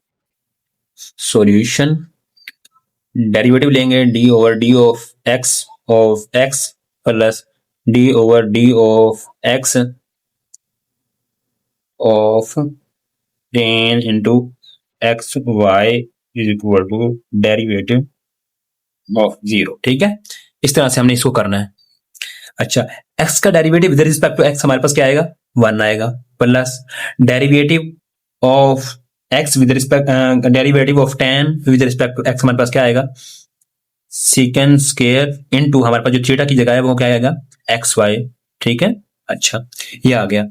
सॉल्यूशन, डेरिवेटिव लेंगे d over d of x plus d over d of x of 10 into x y is equal to derivative of 0, ठीक है, इस तरह से हमने इसको करना है। अच्छा, x का derivative with respect to x हमारे पास क्या आएगा, 1 आएगा, plus derivative of x with respect derivative of 10 with respect to x हमारे पास क्या आएगा, सेकेंड स्क्वायर इनटू हमारे पास जो थीटा की जगह है वो क्या आएगा, xy, ठीक है। अच्छा, ये आ गया।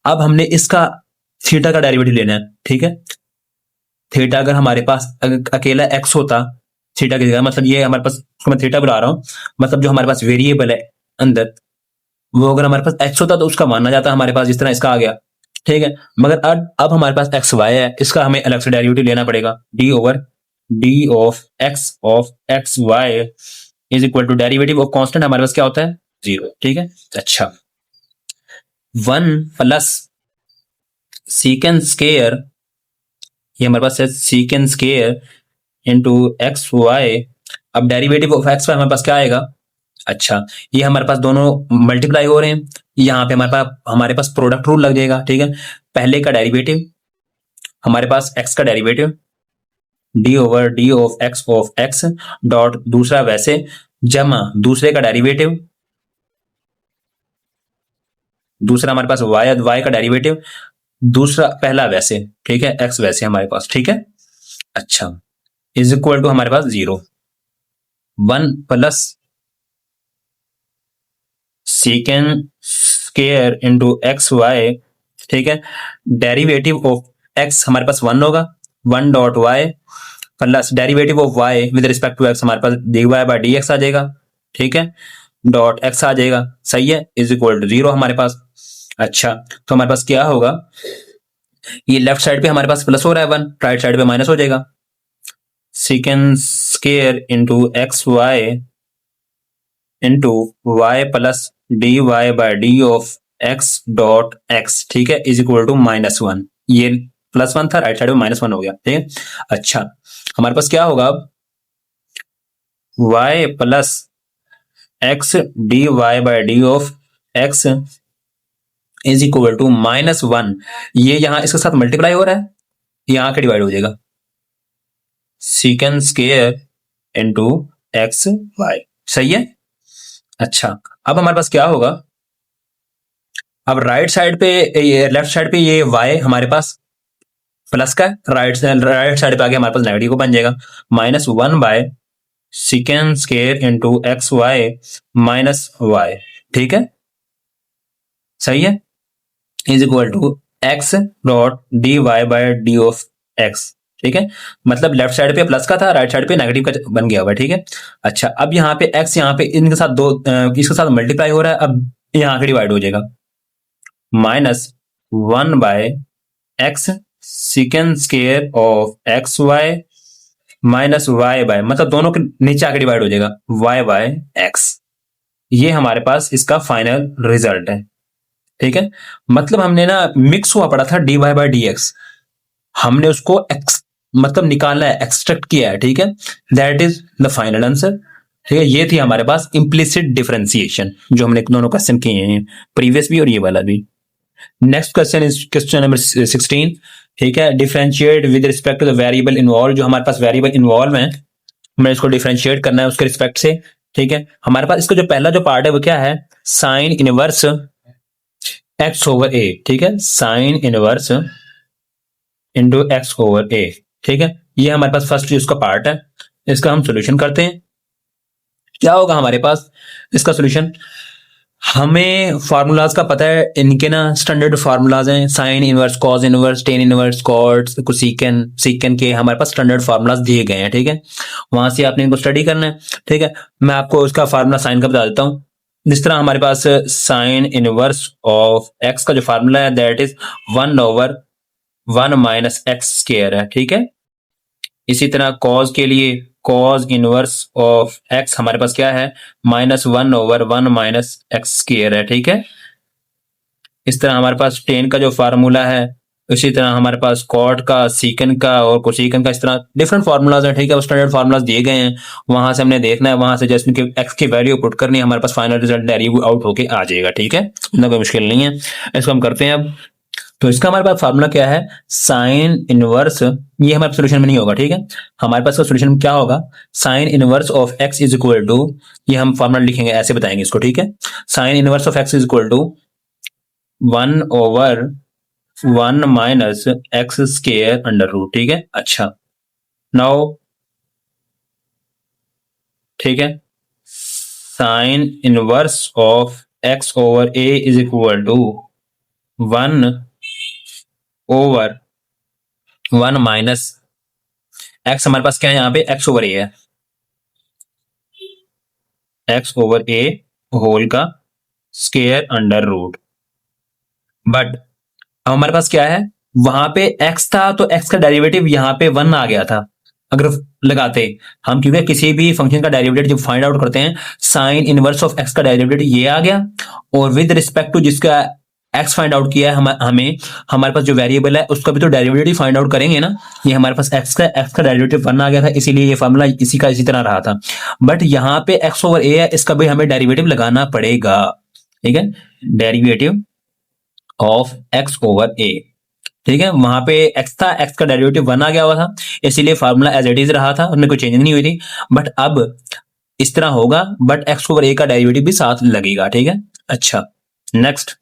अब हमने इसका थीटा का डेरिवेटिव लेना है, ठीक है। थीटा अगर हमारे पास अकेला x होता थीटा की जगह, मतलब ये हमारे पास, मैं थीटा बुला रहा हूं, मतलब जो हमारे पास वेरिएबल है अंदर, वो अगर हमारे पास x होता तो उसका माना जाता हमारे पास, जिस तरह इसका आ गया, ठीक है। मगर अब हमारे पास एक्स वाई है, इसका हमें अलग से डेरिवेटिव लेना पड़ेगा, d over d of x y is equal to derivative of constant हमारे पास क्या होता है, 0, ठीक है। अच्छा, 1 प्लस सीकेंड स्क्वायर, ये हमारे पास है secant square into x y, अब डेरिवेटिव ऑफ एक्स वाई हमारे पास क्या आएगा, अच्छा, ये हमारे पास दोनों मल्टीप्लाई हो रहे हैं, यहाँ पे हमारे पास प्रोडक्ट रूल लग जाएगा, ठीक है। पहले का डेरिवेटिव हमारे पास x का derivative d over d of x dot दूसरा वैसे जमा दूसरे का डेरिवेटिव, दूसरा हमारे पास y का डेरिवेटिव, दूसरा पहला वैसे, ठीक है, x वैसे हमारे पास, ठीक है। अच्छा, इज इक्वल टू हमारे पास 0 1 plus secant square into x y, ठीक है। डेरिवेटिव ऑफ x हमारे पास 1 होगा, 1 dot y plus derivative of y with respect to x हमारे पास dy बाई डी एक्स आ जाएगा, ठीक है, डॉट x आ जाएगा, सही है, इज इक्वल टू 0 हमारे पास। अच्छा, तो हमारे पास क्या होगा, ये लेफ्ट साइड पे हमारे पास प्लस हो रहा है 1, राइट साइड पे माइनस हो जाएगा, secant square into x y into y plus d y by d of x dot x, ठीक है, इज इक्वल टू -1। ये +1 था, राइट साइड में -1 हो गया, ठीक है। अच्छा, हमारे पास क्या होगा अब, y plus x d y by d of x is equal to -1। ये यहां इसके साथ मल्टीप्लाई हो रहा है, यहां के डिवाइड हो जाएगा, secant square into x y, सही है। अच्छा, अब हमारे पास क्या होगा, अब राइट साइड पे लेफ्ट साइड पे ये y हमारे पास प्लस का, राइट साइड पे आगे हमारे पास नेगेटिव को बन जाएगा, -1 by secant square into x y minus y, ठीक है, सही है, is equal to x dot d y by d of x, ठीक है। मतलब लेफ्ट साइड पे प्लस का था, राइट साइड पे नेगेटिव का बन गया हुआ, ठीक है। अच्छा, अब यहाँ पे x यहाँ पे इनके साथ इसके साथ मल्टीप्लाई हो रहा है, अब यहाँ पे डिवाइड हो जाएगा, -1 by x secant square of x y minus y by, मतलब दोनों के नीचे आके डिवाइड हो जाएगा, y बाय एक्स। ये हमारे पास इसका फाइनल रिजल्ट है, ठीक है। मतलब हमने ना मिक्स हुआ पड़ा था dy बाय डी एक्स, हमने उसको मतलब निकाला है, एक्सट्रैक्ट किया है, ठीक है, that is the final answer, ठीक है। ये थी हमारे पास इम्प्लिसिट डिफरेंशिएशन, जो हमने दोनों क्वेश्चन किए हैं, प्रीवियस भी और ये वाला भी। Next question is question number 16, ठीक है। Differentiate with respect to the variable involve, जो हमारे पास वेरिएबल इन्वॉल्व है, हमें इसको डिफरेंशिएट करना है उसके रिस्पेक्ट से, ठीक है। हमारे पास इसका जो पहला जो पार्ट है वो क्या है, sine inverse x over a, ठीक है, sine inverse into x over a, ठीक है। ये हमारे पास फर्स्ट इसका पार्ट है, इसका हम सोल्यूशन करते हैं। क्या होगा हमारे पास इसका सोल्यूशन, हमें फार्मूलाज का पता है, इनके ना स्टैंडर्ड फार्मूलाज हैं, sine inverse, cos inverse, tan inverse, cot, secant के हमारे पास स्टैंडर्ड फार्मूलाज दिए गए हैं, ठीक है। वहां से आपने इनको स्टडी करना है, ठीक है। मैं आपको उसका फार्मूला साइन का बता देता हूँ। जिस तरह हमारे पास साइन इनवर्स ऑफ एक्स का जो फार्मूला है that is 1/1 minus x square है, ठीक है। इसी तरह कॉस के लिए कॉस इनवर्स ऑफ एक्स हमारे पास क्या है, -1/1 माइनस एक्स स्क्वायर है, ठीक है। इस तरह हमारे पास टेन का जो फार्मूला है, इसी तरह हमारे पास कॉट का, सीकन का और कोसीकन का, इस तरह डिफरेंट फार्मूलाज हैं, ठीक है। वो स्टैंडर्ड फार्मूलाज दिए गए हैं, वहां से हमने देखना है, वहां से जस्ट उनके एक्स की वैल्यू पुट करनी है, हमारे पास फाइनल रिजल्ट डेरिव आउट होके आ जाएगा, ठीक है। इतना कोई मुश्किल नहीं है, इसको हम करते हैं अब। तो इसका हमारे पास फार्मूला क्या है, साइन इनवर्स, ये हमारे सोल्यूशन में नहीं होगा, ठीक है। हमारे पास का सोल्यूशन क्या होगा, sine inverse of x is equal to, ये हम फार्मूला लिखेंगे, ऐसे बताएंगे इसको, ठीक है। Sine inverse of x is equal to 1/1 minus x square under root, ठीक है। अच्छा, नाउ ठीक है, sine inverse of x over a is equal to 1/1 minus x, हमारे पास क्या है यहाँ पे, एक्स ओवर ए है, एक्स ओवर ए होल का स्क्वायर अंडर रूट। बट अब हमारे पास क्या है, वहां पे x था तो x का डेरिवेटिव यहाँ पे 1 आ गया था। अगर लगाते हम, क्योंकि किसी भी फंक्शन का डेरिवेटिव जब फाइंड आउट करते हैं, साइन इनवर्स ऑफ x का डेरिवेटिव ये आ गया, और विद रिस्पेक्ट टू जिसका x फाइंड आउट किया है, हमें हमारे पास जो वेरिएबल है उसका भी तो डेरिवेटिव फाइंड आउट करेंगे ना। ये हमारे पास x का डेरिवेटिव 1 आ गया था, इसीलिए ये फार्मूला इसी का इसी तरह रहा था। बट यहाँ पे x ओवर a है, इसका भी हमें डेरिवेटिव लगाना पड़ेगा, ठीक है। Derivative of x over a, ठीक है। वहां पे एक्स था, एक्स का डेरिवेटिव 1 आ गया हुआ था, इसीलिए फार्मूला एज इट इज रहा था, उसमें कोई चेंज नहीं हुई थी। बट अब इस तरह होगा, बट एक्स ओवर ए का डेरिवेटिव भी साथ लगेगा, ठीक है। अच्छा, next,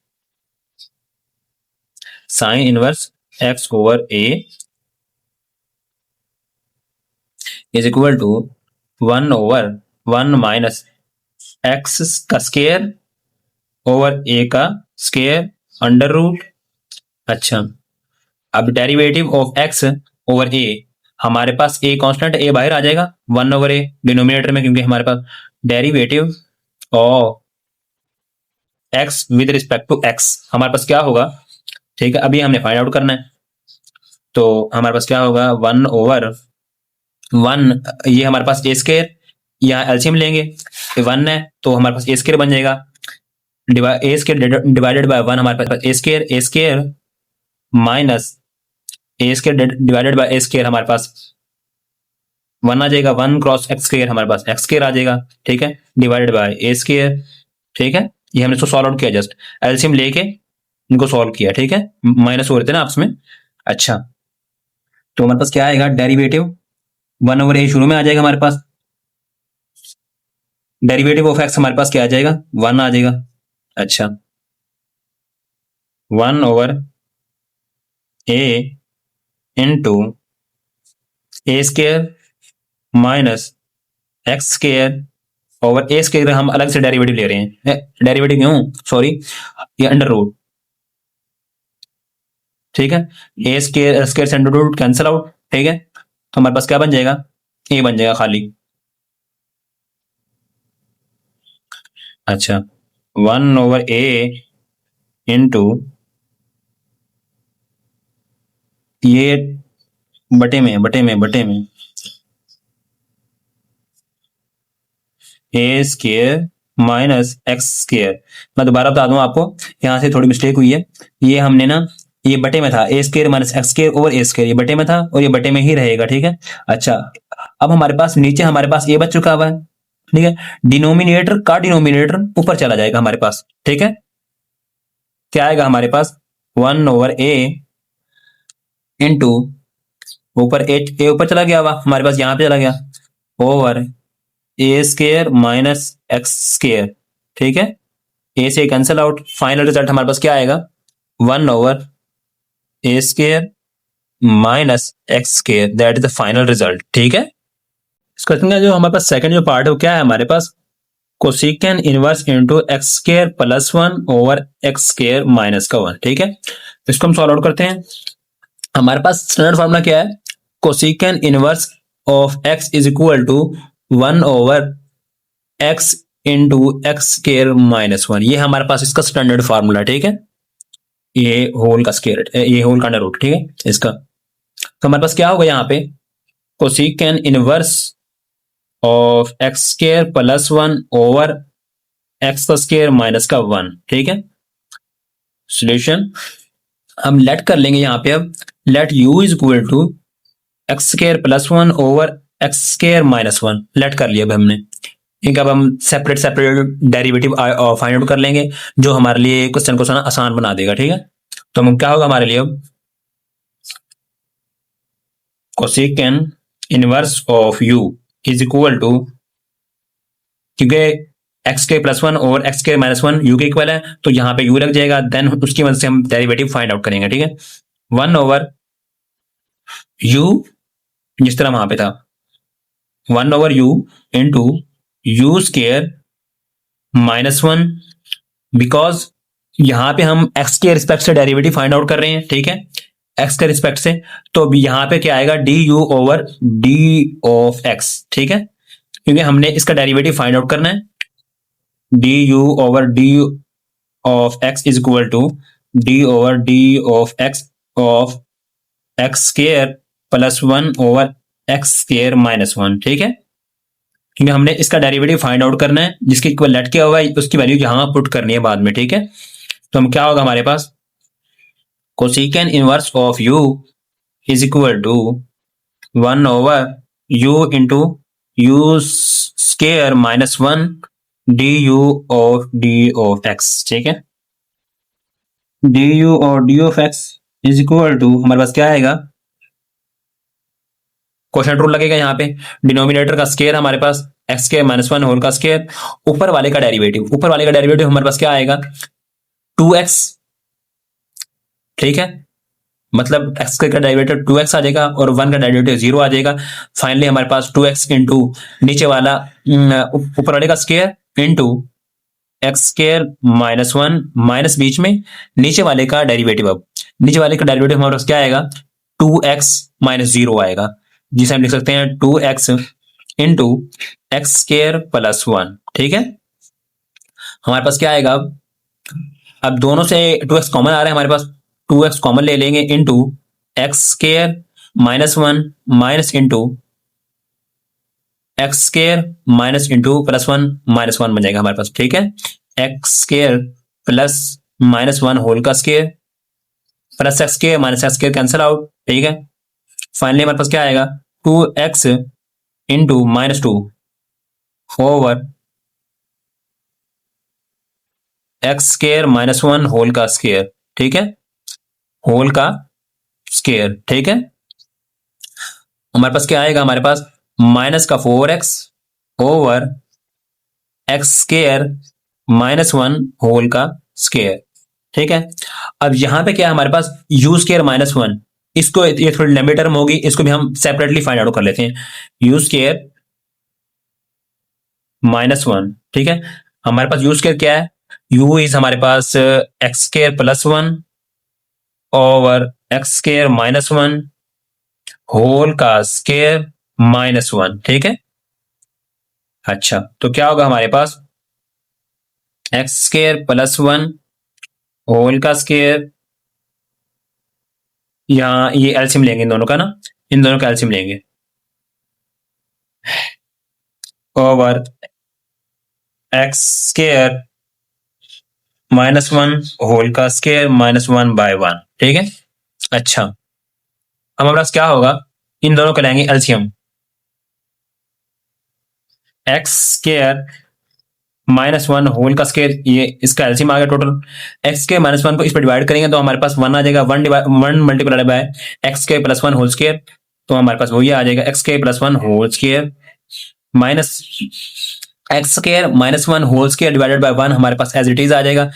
sine inverse x over a is equal to 1 over 1 minus x का स्केयर ओवर ए का स्केयर अंडर रूट। अच्छा, अब derivative of x over a, हमारे पास ए कांस्टेंट, ए बाहर आ जाएगा, 1 ओवर ए डिनोमिनेटर में, क्योंकि हमारे पास derivative of x with respect to x हमारे पास क्या होगा, ठीक है। अभी हमने फाइंड आउट करना है, तो हमारे पास क्या होगा, 1 ओवर 1, ये हमारे पास ए स्केयर, यहाँ एलसीएम लेंगे, 1 है तो हमारे पास ए स्केयर बन जाएगा, ए स्केयर डिवाइडेड बाय 1, हमारे पास a square minus a square divided by a square, हमारे पास 1 आ जाएगा, 1 क्रॉस एक्स स्केयर, हमारे पास एक्स स्केयर आ जाएगा, ठीक है, डिवाइडेड बाय ए स्केयर, ठीक है। ये हमने इसको सॉल्व आउट किया, जस्ट एलसीएम लेके इनको सॉल्व किया, ठीक है, माइनस हो रहे थे ना आपस में। अच्छा, तो हमारे पास क्या आएगा, डेरिवेटिव 1 ओवर ए शुरू में आ जाएगा हमारे पास, डेरिवेटिव ऑफ एक्स हमारे पास क्या आ जाएगा, 1 आ जाएगा। अच्छा, 1 over a into a square minus x square over a square, हम अलग से डेरिवेटिव ले रहे हैं, डेरिवेटिव क्यों, सॉरी, ये अंडर रूट, ठीक है। ए स्केयर स्केयर से अंडर रूट कैंसिल आउट, ठीक है, तो हमारे पास क्या बन जाएगा, ए बन जाएगा खाली। अच्छा, 1 ओवर ए इंटू ये बटे में ए स्केयर माइनस एक्स स्केयर। मैं दोबारा बता दूं आपको, यहां से थोड़ी मिस्टेक हुई है, ये हमने ना, ये बटे में था, a square minus x square over a square, ये बटे में था और ये बटे में ही रहेगा, ठीक है। अच्छा, अब हमारे पास नीचे हमारे पास ए बच चुका हुआ है, ठीक है, डिनोमिनेटर का डिनोमिनेटर ऊपर चला जाएगा हमारे पास, ठीक है। क्या आएगा हमारे पास, 1 ओवर ए इंटू ऊपर ए ऊपर चला गया हुआ हमारे पास, यहां पे चला गया, over a square minus x square, ठीक है, ए से कैंसिल आउट, फाइनल रिजल्ट हमारे पास क्या आएगा, 1 over a square minus x square, that is the final result, ठीक है। इस क्वेश्चन का जो हमारे पास सेकंड जो पार्ट है वो क्या है, हमारे पास cosecant inverse into x square plus 1 over x square minus का 1, ठीक है। इसको हम सॉल्व आउट करते हैं। हमारे पास स्टैंडर्ड फॉर्मूला क्या है, cosecant inverse of x is equal to 1 over x into x square minus 1, ये हमारे पास इसका स्टैंडर्ड फार्मूला, ठीक है। ये होल का स्केयर, ये होल का अंडर रूट, ठीक है इसका। तो हमारे पास क्या होगा यहाँ पे, cosecant inverse of x square plus 1 over x का स्केयर माइनस का 1, ठीक है। सोल्यूशन हम लेट कर लेंगे यहाँ पे, अब let u is equal to x square plus 1 over x square minus 1, let कर लिया अब हमने, ठीक है। अब हम सेपरेट डेरिवेटिव फाइंड आउट कर लेंगे, जो हमारे लिए क्वेश्चन को आसान बना देगा, ठीक है। तो हम क्या होगा हमारे लिए, अब cosecant inverse of u is equal to, क्योंकि एक्स के प्लस 1 और एक्स के माइनस 1 यू के इक्वल है, तो यहाँ पे यू लग जाएगा, देन उसकी मदद से हम डेरिवेटिव फाइंड आउट करेंगे, ठीक है। 1 ओवर यू, जिस तरह वहां पे था, 1 over u into u square minus 1, because यहां पे हम एक्स के रिस्पेक्ट से डेरिवेटिव फाइंड आउट कर रहे हैं, ठीक है, एक्स के रिस्पेक्ट से, तो अब यहां पे क्या आएगा, d u over d of x, ठीक है, क्योंकि हमने इसका डेरिवेटिव फाइंड आउट करना है। D u over d of x is equal to d over d of x square plus 1 over x square minus 1, ठीक है, क्योंकि हमने इसका डेरिवेटिव फाइंड आउट करना है, जिसके इक्वल लेट किया हुआ है उसकी वैल्यू यहां पुट करनी है बाद में, ठीक है। तो हम क्या होगा हमारे पास, cosecant inverse of u is equal to 1 over u into u square minus 1 d of x, ठीक है। डी यू और d of x is equal to हमारे पास क्या आएगा, क्वेश्चन रूल लगेगा यहाँ पे, डिनोमिनेटर का स्केयर हमारे पास x square minus one whole का स्केयर, ऊपर वाले का डेरिवेटिव, ऊपर वाले का डेरिवेटिव हमारे पास क्या आएगा, 2x, ठीक है, मतलब एक्स स्क्वायर का डेरिवेटिव 2x आ जाएगा और 1 का डेरिवेटिव 0 आ जाएगा। फाइनली हमारे पास 2x इंटू नीचे वाला ऊपर वाले का square into x square minus one minus बीच में नीचे वाले का डेरिवेटिव, अब नीचे वाले का डेरिवेटिव हमारे पास क्या आएगा, 2x माइनस 0 आएगा, जिसे हम लिख सकते हैं 2x into x square plus one, ठीक है। हमारे पास क्या आएगा, अब दोनों से 2x कॉमन आ रहा है हमारे पास, 2x कॉमन ले लेंगे into x square minus one minus into x square minus into plus one minus one बन जाएगा हमारे पास, ठीक है। X square plus minus one whole का square plus x square minus x square cancel out, ठीक है। फाइनली हमारे पास क्या आएगा, 2x into minus two over x square minus one whole का स्केयर, ठीक है, होल का स्केयर, ठीक है। हमारे पास क्या आएगा, हमारे पास माइनस का 4x over x square minus one whole का स्केयर, ठीक है। अब यहां पे क्या है हमारे पास, यू स्केयर माइनस वन, इसको ये थोड़ी लंबी टर्म होगी, इसको भी हम सेपरेटली फाइंड आउट कर लेते हैं, यू स्केयर माइनस वन, ठीक है। हमारे पास यू स्केयर क्या है, यू इज हमारे पास x square plus one over x square minus one whole का स्केयर माइनस वन, ठीक है। अच्छा, तो क्या होगा हमारे पास, x square plus one whole का स्केयर, यहाँ ये एलसीएम लेंगे इन दोनों का ना, इन दोनों का एलसीएम लेंगे, over x square minus one whole का square minus one by one, ठीक है। अच्छा, अब हमारे पास क्या होगा, इन दोनों का लेंगे LCM, x square minus one whole का स्केयर, ये इसका एलसीएम आ गया टोटल, एक्स के माइनस वन को इस पर डिवाइड करेंगे तो हमारे पास वन आ जाएगा, वन मल्टीप्लाइड बाय एक्स के प्लस वन होल स्केयर, तो हमारे पास वही आ जाएगा एक्स के plus one whole square minus x square minus one whole square divided by one, हमारे पास एज इट इज आ जाएगा,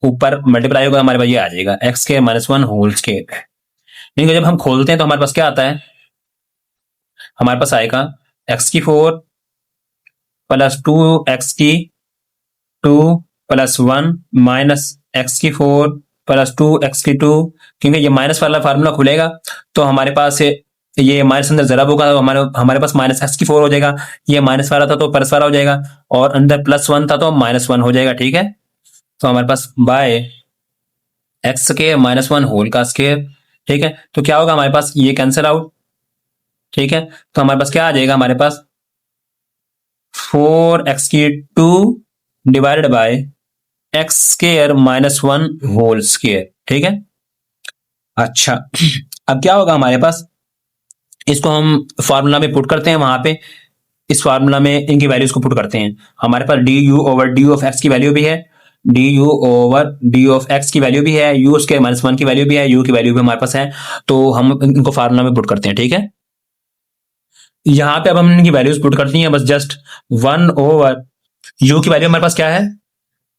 ऊपर मल्टीप्लाई होगा हमारे पास ये आ जाएगा एक्स के माइनस वन होल स्केयर। नहीं, जब हम खोलते हैं तो हमारे पास क्या आता है, हमारे पास आएगा एक्स की फोर प्लस टू एक्स की two plus one minus x की फोर प्लस टू एक्स की टू, क्योंकि ये माइनस वाला फार्मूला खुलेगा तो हमारे पास ये माइनस अंदर जरा होगा तो हमारे हमारे पास माइनस एक्स की फोर हो जाएगा, ये माइनस वाला था तो प्लस वाला हो जाएगा, और अंदर प्लस वन था तो माइनस वन हो जाएगा, ठीक है। तो हमारे पास by x square minus one whole का स्केयर, ठीक है। तो क्या होगा हमारे पास, ये कैंसिल आउट, ठीक है। तो हमारे पास क्या आ जाएगा, हमारे पास फोर एक्स की two divided by x square minus one whole square, ठीक है। अच्छा, अब क्या होगा हमारे पास, इसको हम फार्मूला में पुट करते हैं, वहां पे इस फार्मूला में इनकी वैल्यूज को पुट करते हैं, हमारे पास d u over d of x की वैल्यू भी है, d u over d of x की वैल्यू भी है, यू स्केयर माइनस वन की वैल्यू भी है, यू की वैल्यू भी हमारे पास है, तो हम इनको फार्मूला में पुट करते हैं, ठीक है। यहां पे अब हम इनकी वैल्यूज पुट करती हैं, बस जस्ट वन ओवर यू की वैल्यू हमारे पास क्या है,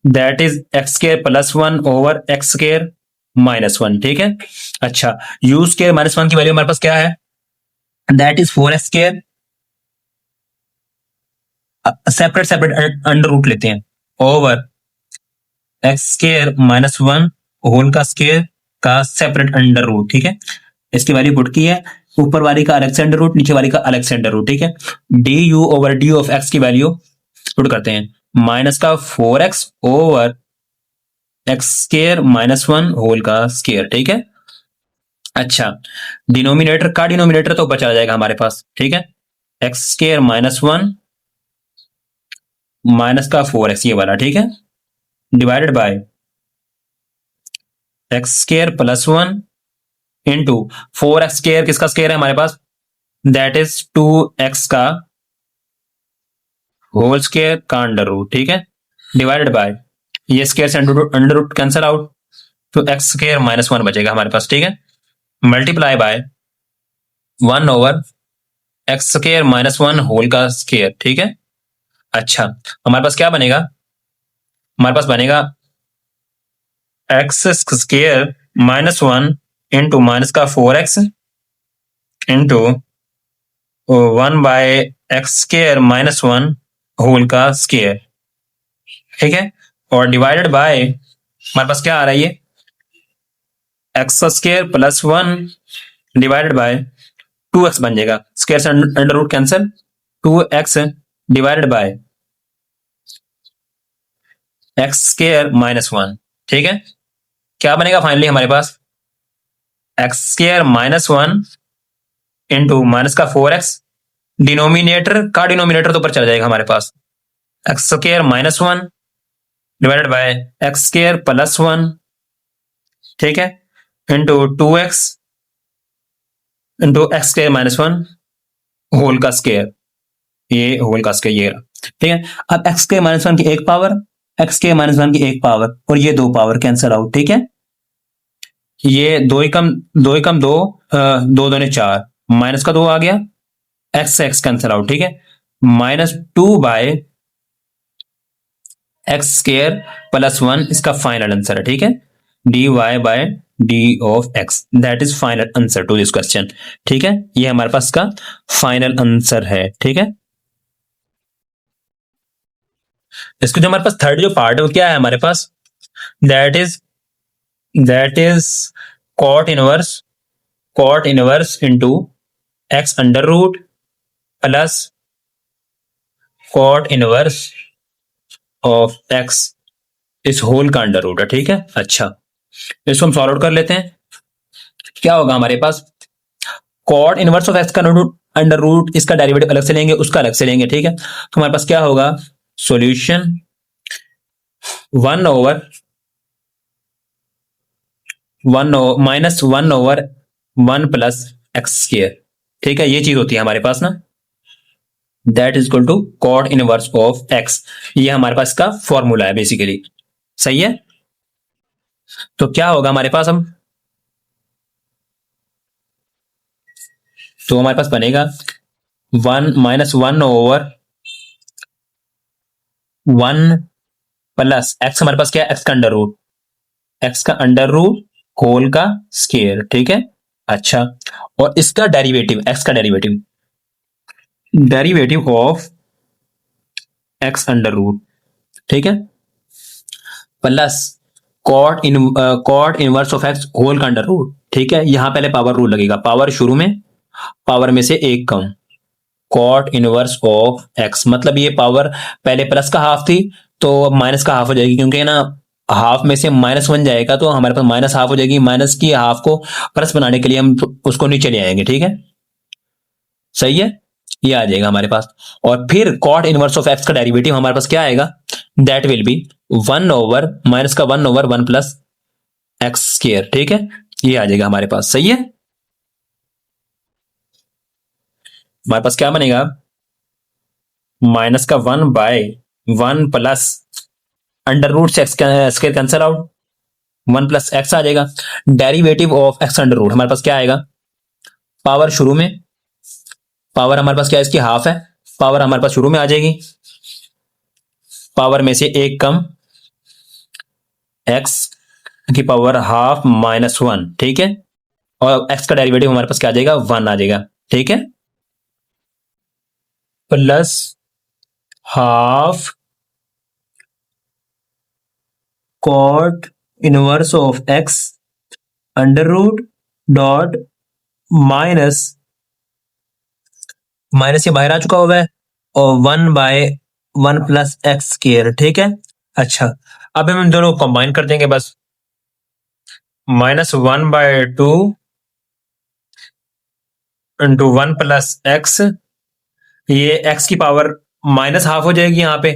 that is x square plus one over x square minus one, ठीक है। अच्छा, यू स्केयर माइनस वन की वैल्यू हमारे पास क्या है, that is four x square, separate separate under root लेते हैं, over x square minus one whole का स्केयर का सेपरेट अंडर रूट, ठीक है। इसकी वैल्यू पुट की है, ऊपर वाली का अलग से अंडर रूट, नीचे वाली का अलग से अंडर रूट, ठीक है। D u over d of x की वैल्यू पुट करते हैं, माइनस का four x over x square minus one whole का स्केयर, ठीक है। अच्छा, डिनोमिनेटर का डिनोमिनेटर तो बचा जाएगा हमारे पास, ठीक है, x square minus one minus का फोर एक्स ये वाला, ठीक है, divided by x square plus one into four x square, किसका स्केयर है हमारे पास, दैट इज टू एक्स का होल स्केयर का अंडर रूट, ठीक है, डिवाइडेड बाय ये स्केयर से अंडर रूट कैंसल आउट, तो एक्स स्क्वायर माइनस 1 बचेगा हमारे पास, ठीक है, multiply by 1 over x square minus 1 whole का स्क्वायर, ठीक है। अच्छा, हमारे पास क्या बनेगा, हमारे पास बनेगा x square minus 1 into minus का 4x into 1 by x square minus 1 whole का स्क्वायर, ठीक है, और डिवाइडेड बाय हमारे पास क्या आ रहा है, ये x square plus 1 divided by 2x बन जाएगा, स्क्वायर से under root cancel, 2x divided by x square minus 1, ठीक है। क्या बनेगा फाइनली हमारे पास, x square minus 1 into minus का 4x, डिनोमिनेटर का डिनोमिनेटर तो ऊपर चला जाएगा हमारे पास, x square minus 1 divided by x square plus 1, ठीक है, into 2x into x square minus 1 whole का स्क्वायर, ये होल का स्क्वायर, ये ठीक है। अब एक्स स्क्वायर माइनस 1 की एक पावर, एक्स स्क्वायर माइनस 1 की एक पावर, और ये दो पावर कैंसिल आउट, ठीक है। ये दो ही कम दो, दो दोने 4, माइनस का 2 आ गया, एक्स से एक्स कैंसिल आउट, ठीक है, minus 2 by x square plus 1 इसका फाइनल आंसर है, ठीक है, d y by d of x, that is final answer to this question, ठीक है, ये हमारे पास का फाइनल आंसर है, ठीक है। इसको जो हमारे पास थर्ड जो पार्ट है वो क्या है हमारे पास, that is that is cot inverse into x under root plus cot inverse of x इस होल का अंडर रूट है, ठीक है। अच्छा, इसको हम सॉल्व आउट कर लेते हैं। क्या होगा हमारे पास, कॉट इनवर्स ऑफ एक्स का अंडर रूट, इसका डेरिवेटिव अलग से लेंगे, उसका अलग से लेंगे, ठीक है। तो हमारे पास क्या होगा, solution 1 minus 1 over 1 plus x square, ठीक है, ये चीज होती है हमारे पास ना, that is equal to cot inverse of x, ये हमारे पास का फॉर्मूला है बेसिकली, सही है। तो क्या होगा हमारे पास, हम तो हमारे पास बनेगा 1 माइनस 1 ओवर 1 प्लस एक्स, हमारे पास क्या है, एक्स का अंडर रूट, एक्स का अंडर रूट होल का स्क्वायर, ठीक है। अच्छा, और इसका डेरिवेटिव, एक्स का derivative, derivative of x under root, ठीक है, plus cot inverse of x whole का अंडर रूट, ठीक है। यहां पहले पावर रूल लगेगा, पावर शुरू में, पावर में से एक कम, कॉट इनवर्स ऑफ एक्स, मतलब ये पावर पहले प्लस का हाफ थी तो अब माइनस का हाफ हो जाएगी, क्योंकि ना हाफ में से माइनस 1 जाएगा तो हमारे पास माइनस हाफ हो जाएगी, माइनस की हाफ को प्लस बनाने के लिए हम उसको नीचे ले आएंगे, ठीक है, सही है, ये आ जाएगा हमारे पास। और फिर कॉट इनवर्स ऑफ एक्स का डेरिवेटिव हमारे पास क्या आएगा, that will be 1 over minus का 1 ओवर 1 प्लस एक्स स्क्वायर, ठीक है, ये आ जाएगा हमारे पास, सही है। हमारे पास क्या बनेगा, माइनस का 1 बाय 1 प्लस अंडर रूट से x square cancel out, 1 plus x आ जाएगा, derivative of x under root, हमारे पास क्या आएगा, पावर शुरू में, पावर हमारे पास क्या है, इसकी हाफ है, पावर हमारे पास शुरू में आ जाएगी, पावर में से एक कम, एक्स की पावर हाफ माइनस 1, ठीक है, और एक्स का डेरिवेटिव हमारे पास क्या आ जाएगा, 1 आ जाएगा, ठीक है, plus half cot inverse of x under root dot minus, minus ये बाहर आ चुका हुआ है, और 1 बाय 1 प्लस एक्स स्क्वायर, ठीक है। अच्छा, अब हम इन दोनों को कंबाइन कर देंगे बस, minus 1 by 2 into 1 plus x, ये एक्स की पावर माइनस हाफ हो जाएगी, यहाँ पे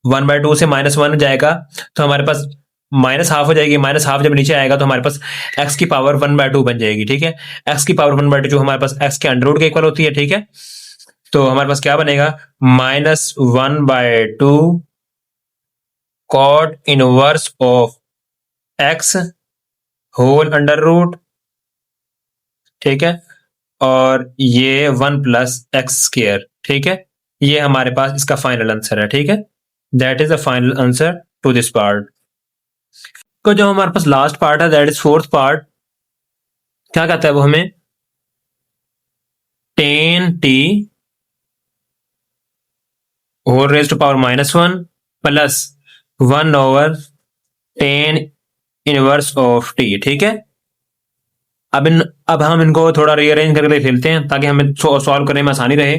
1/2 से माइनस 1 जाएगा तो हमारे पास माइनस हाफ हो जाएगी, माइनस हाफ जब नीचे आएगा तो हमारे पास एक्स की पावर 1/2 बन जाएगी, ठीक है। एक्स की पावर 1/2 जो हमारे पास एक्स के अंडर रूट के इक्वल होती है, ठीक है। तो हमारे पास क्या बनेगा, minus 1/2 cot inverse of x whole under root, ठीक है, और ये 1 प्लस एक्स स्क्वायर, ठीक है। ये हमारे पास इसका फाइनल आंसर है, ठीक है। That is the final answer to this part. तो जो हमारे पास लास्ट पार्ट है, दैट इज फोर्थ पार्ट, क्या कहता है वो हमें, tan t whole raise to power -1 plus 1 over tan inverse of t, ठीक है। अब हम इनको थोड़ा रीअरेंज करके देख लेते हैं ताकि हमें सॉल्व करने में आसानी रहे।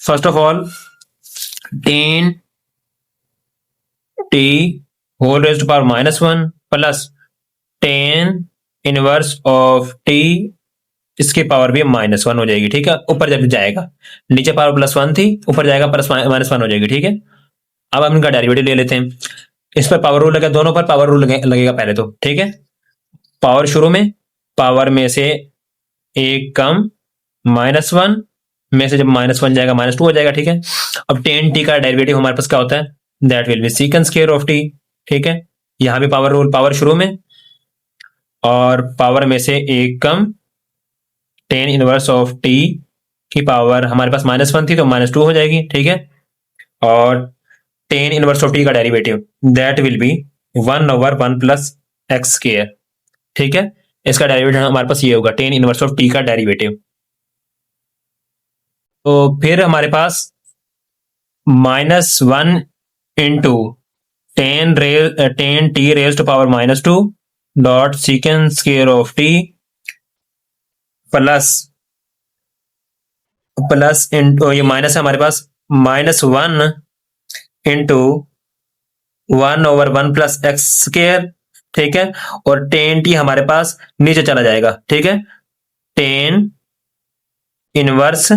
First of all, tan t whole raise to power -1 plus tan inverse of t, इसकी पावर भी -1 हो जाएगी, ठीक है। ऊपर जब जाएगा, नीचे पावर +1 थी, ऊपर जाएगा प्लस -1 हो जाएगी, ठीक है। अब हम इनका डेरिवेटिव ले लेते हैं। इस पर पावर रूल लगा, दोनों पर पावर रूल लगेगा पहले तो, ठीक है। पावर शुरू में, पावर में से एक कम, -1 में से जब -1 जाएगा -2 हो जाएगा, ठीक है। अब टेन टी का डेरिवेटिव हमारे पास क्या होता है, that will be secant square of t, ठीक है। यहां भी पावर रूल, पावर शुरू में और पावर में से एक कम, टेन इनवर्स ऑफ टी की पावर हमारे पास -1 थी तो -2 हो जाएगी, ठीक है। और टेन इनवर्स ऑफ टी का derivative that will be 1 over 1 plus x square, ठीक है। इसका डेरिवेटिव हमारे पास ये होगा, टेन इनवर्स ऑफ टी का डेरिवेटिव। तो फिर हमारे पास -1 into tan t raise to power -2 dot second square of t plus into, ये माइनस है हमारे पास, -1 into 1 over 1 plus x square, ठीक है। और टेन टी हमारे पास नीचे चला जाएगा, ठीक है। Tan inverse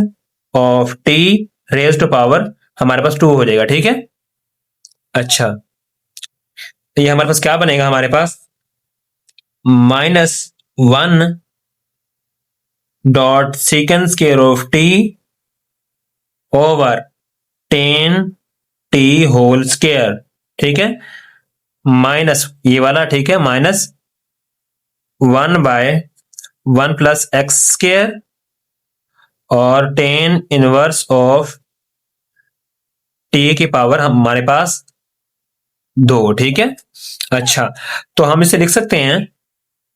of t raise to power हमारे पास 2 हो जाएगा, ठीक है। अच्छा, तो ये हमारे पास क्या बनेगा, हमारे पास -1 dot second square of t over tan t whole square, ठीक है, माइनस ये वाला, ठीक है, -1/1 प्लस एक्स स्क्वायर और टेन इनवर्स ऑफ टी की पावर हमारे पास 2, ठीक है। अच्छा, तो हम इसे लिख सकते हैं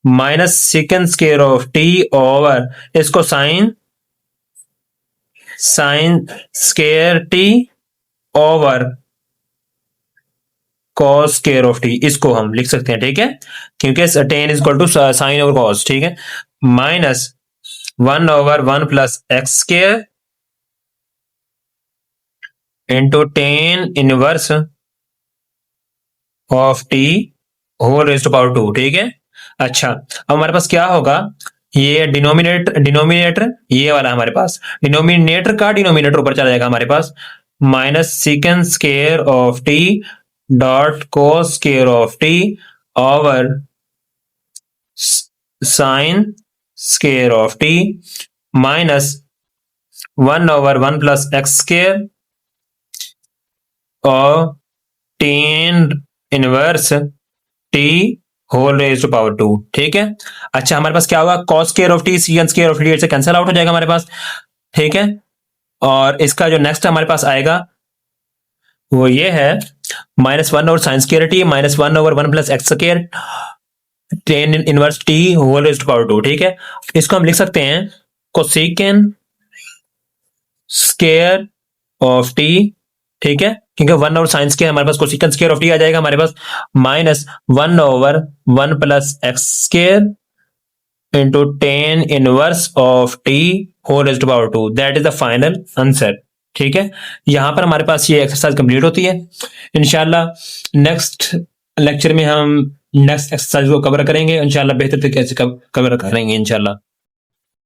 minus second square of t over, इसको sine square t over cos square of t, इसको हम लिख सकते हैं, ठीक है, क्योंकि tan is equal to sine over cos, ठीक है। -1 over 1 plus x square into tan inverse of t whole raise to power 2, ठीक है। अच्छा, अब हमारे पास क्या होगा, ये डिनोमिनेटर ये वाला हमारे पास, डिनोमिनेटर का डिनोमिनेटर ऊपर चला जाएगा हमारे पास, minus second square of t dot cos square of t over sine square of t -1 over 1 plus x square और tan inverse t whole raise to power 2, ठीक है। अच्छा, हमारे पास क्या होगा, cos square of t secant square of t से कैंसिल आउट हो जाएगा हमारे पास, ठीक है। और इसका जो नेक्स्ट हमारे पास आएगा वो ये है, -1 और sine square t -1 over 1 plus x square tan inverse t whole raise to power 2, ठीक है। इसको हम लिख सकते हैं कोसेकन स्क्वायर ऑफ टी, ठीक है, क्योंकि 1 और साइन स्क्वायर हमारे पास कोसेकन स्क्वायर ऑफ टी आ जाएगा हमारे पास, -1 over 1 plus x square into tan inverse of t whole raise to power 2, that is the final answer, ठीक है। यहां पर हमारे पास ये एक्सरसाइज कंप्लीट होती है। इंशाल्लाह नेक्स्ट लेक्चर में हम नेक्स्ट एक्सरसाइज को कवर करेंगे, इंशाल्लाह बेहतर तरीके से कवर करेंगे इंशाल्लाह।